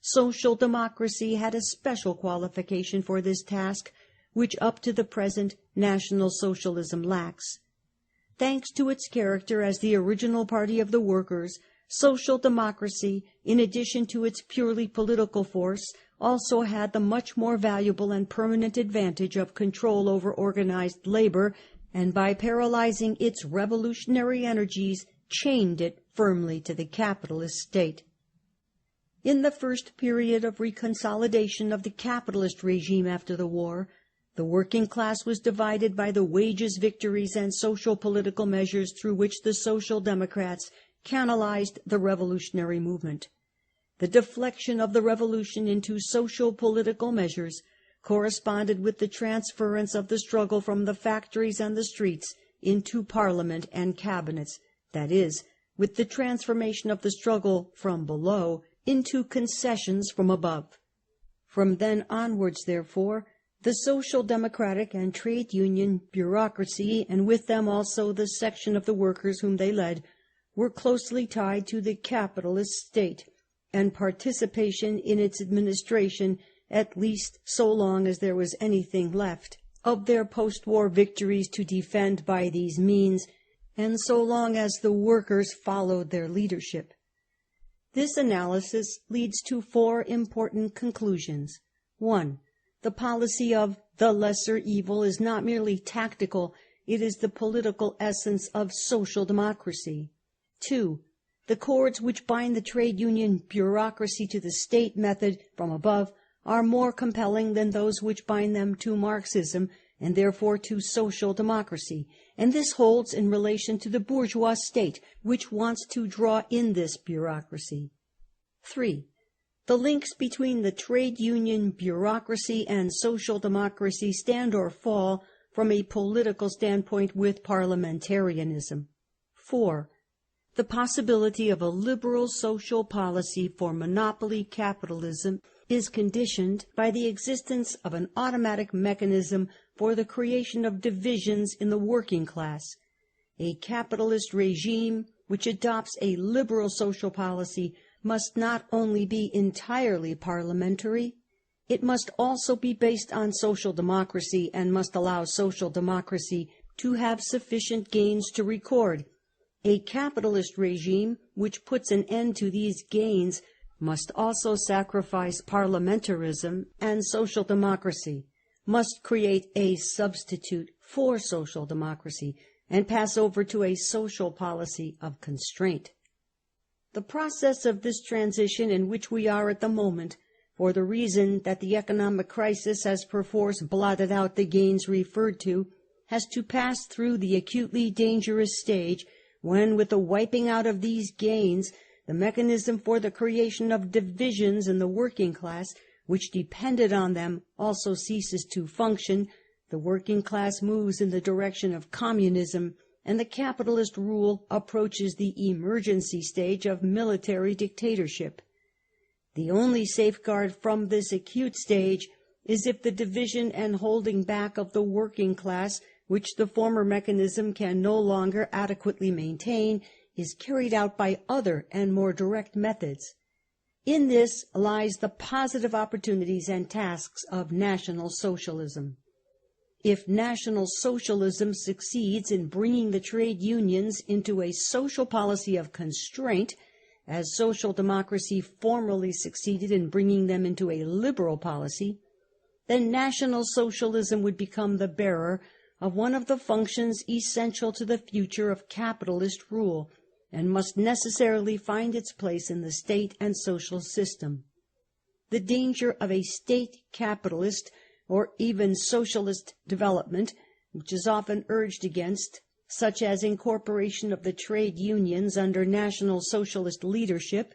Social democracy had a special qualification for this task, which up to the present National Socialism lacks. Thanks to its character as the original party of the workers, social democracy, in addition to its purely political force, also had the much more valuable and permanent advantage of control over organized labor, and by paralyzing its revolutionary energies, chained it firmly to the capitalist state. In the first period of reconsolidation of the capitalist regime after the war, the working class was divided by the wages victories and social political measures through which the Social Democrats canalized the revolutionary movement. The deflection of the revolution into social political measures corresponded with the transference of the struggle from the factories and the streets into Parliament and cabinets, that is, with the transformation of the struggle from below into concessions from above. From then onwards, therefore, the Social Democratic and Trade Union bureaucracy, and with them also the section of the workers whom they led, were closely tied to the capitalist state, and participation in its administration, at least so long as there was anything left of their post-war victories to defend by these means, and so long as the workers followed their leadership. This analysis leads to 4 important conclusions. 1. The policy of the lesser evil is not merely tactical, it is the political essence of social democracy. 2. The cords which bind the trade union bureaucracy to the state method from above are more compelling than those which bind them to Marxism, and therefore to social democracy, and this holds in relation to the bourgeois state, which wants to draw in this bureaucracy. 3. The links between the trade union bureaucracy and social democracy stand or fall from a political standpoint with parliamentarianism. 4. The possibility of a liberal social policy for monopoly capitalism is conditioned by the existence of an automatic mechanism for the creation of divisions in the working class. A capitalist regime which adopts a liberal social policy must not only be entirely parliamentary, it must also be based on social democracy and must allow social democracy to have sufficient gains to record. A capitalist regime which puts an end to these gains must also sacrifice parliamentarism and social democracy, must create a substitute for social democracy, and pass over to a social policy of constraint. The process of this transition in which we are at the moment, for the reason that the economic crisis has perforce blotted out the gains referred to, has to pass through the acutely dangerous stage when, with the wiping out of these gains, the mechanism for the creation of divisions in the working class, which depended on them, also ceases to function, the working class moves in the direction of communism, and the capitalist rule approaches the emergency stage of military dictatorship. The only safeguard from this acute stage is if the division and holding back of the working class, which the former mechanism can no longer adequately maintain, is carried out by other and more direct methods. In this lies the positive opportunities and tasks of National Socialism. If National Socialism succeeds in bringing the trade unions into a social policy of constraint, as social democracy formerly succeeded in bringing them into a liberal policy, then National Socialism would become the bearer of one of the functions essential to the future of capitalist rule, and must necessarily find its place in the state and social system. The danger of a state capitalist or even socialist development, which is often urged against, such as incorporation of the trade unions under National Socialist leadership,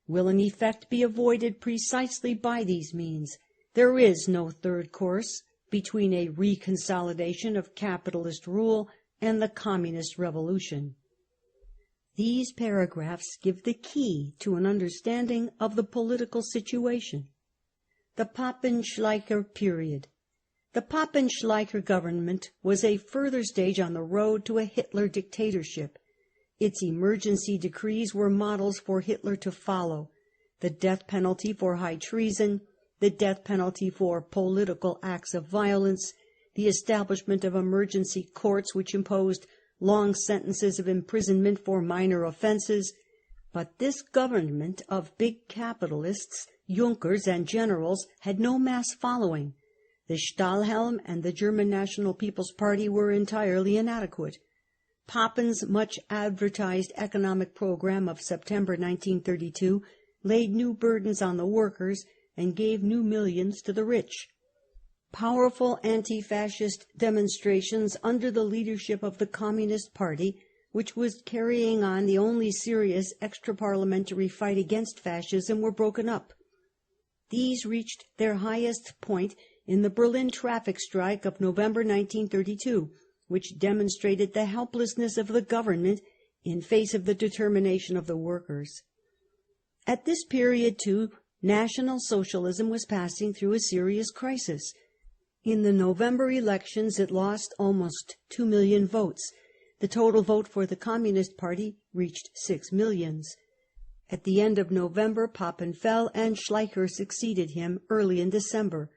will in effect be avoided precisely by these means. There is no third course between a reconsolidation of capitalist rule and the communist revolution. These paragraphs give the key to an understanding of the political situation. The Papen-Schleicher period. The Papen-Schleicher government was a further stage on the road to a Hitler dictatorship. Its emergency decrees were models for Hitler to follow: the death penalty for high treason, the death penalty for political acts of violence, the establishment of emergency courts which imposed long sentences of imprisonment for minor offenses. But this government of big capitalists, Junkers and generals, had no mass following. The Stahlhelm and the German National People's Party were entirely inadequate. Papen's much advertised economic program of September 1932 laid new burdens on the workers and gave new millions to the rich. Powerful anti-fascist demonstrations under the leadership of the Communist Party, which was carrying on the only serious extra-parliamentary fight against fascism, were broken up. These reached their highest point in the Berlin traffic strike of November 1932, which demonstrated the helplessness of the government in face of the determination of the workers. At this period, too, National Socialism was passing through a serious crisis. In the November elections it lost almost 2 million votes. The total vote for the Communist Party reached 6 millions. At the end of November, Papen fell, and Schleicher succeeded him early in December.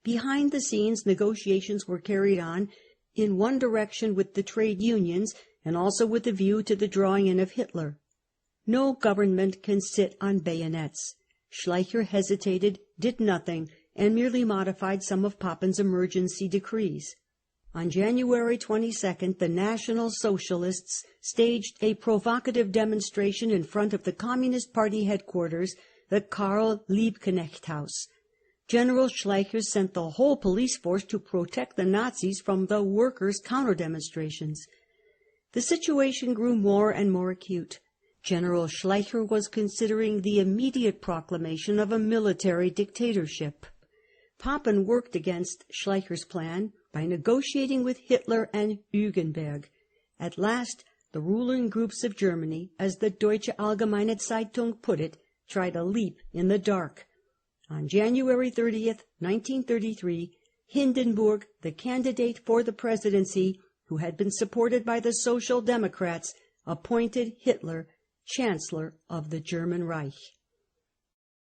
Behind the scenes, negotiations were carried on in one direction with the trade unions, and also with a view to the drawing in of Hitler. No government can sit on bayonets. Schleicher hesitated, did nothing, and merely modified some of Papen's emergency decrees. On January 22nd, the National Socialists staged a provocative demonstration in front of the Communist Party headquarters, the Karl Liebknecht House. General Schleicher sent the whole police force to protect the Nazis from the workers' counter-demonstrations. The situation grew more and more acute. General Schleicher was considering the immediate proclamation of a military dictatorship. Papen worked against Schleicher's plan by negotiating with Hitler and Hugenberg. At last, the ruling groups of Germany, as the Deutsche Allgemeine Zeitung put it, tried a leap in the dark. On January 30th, 1933, Hindenburg, the candidate for the presidency, who had been supported by the Social Democrats, appointed Hitler Chancellor of the German Reich.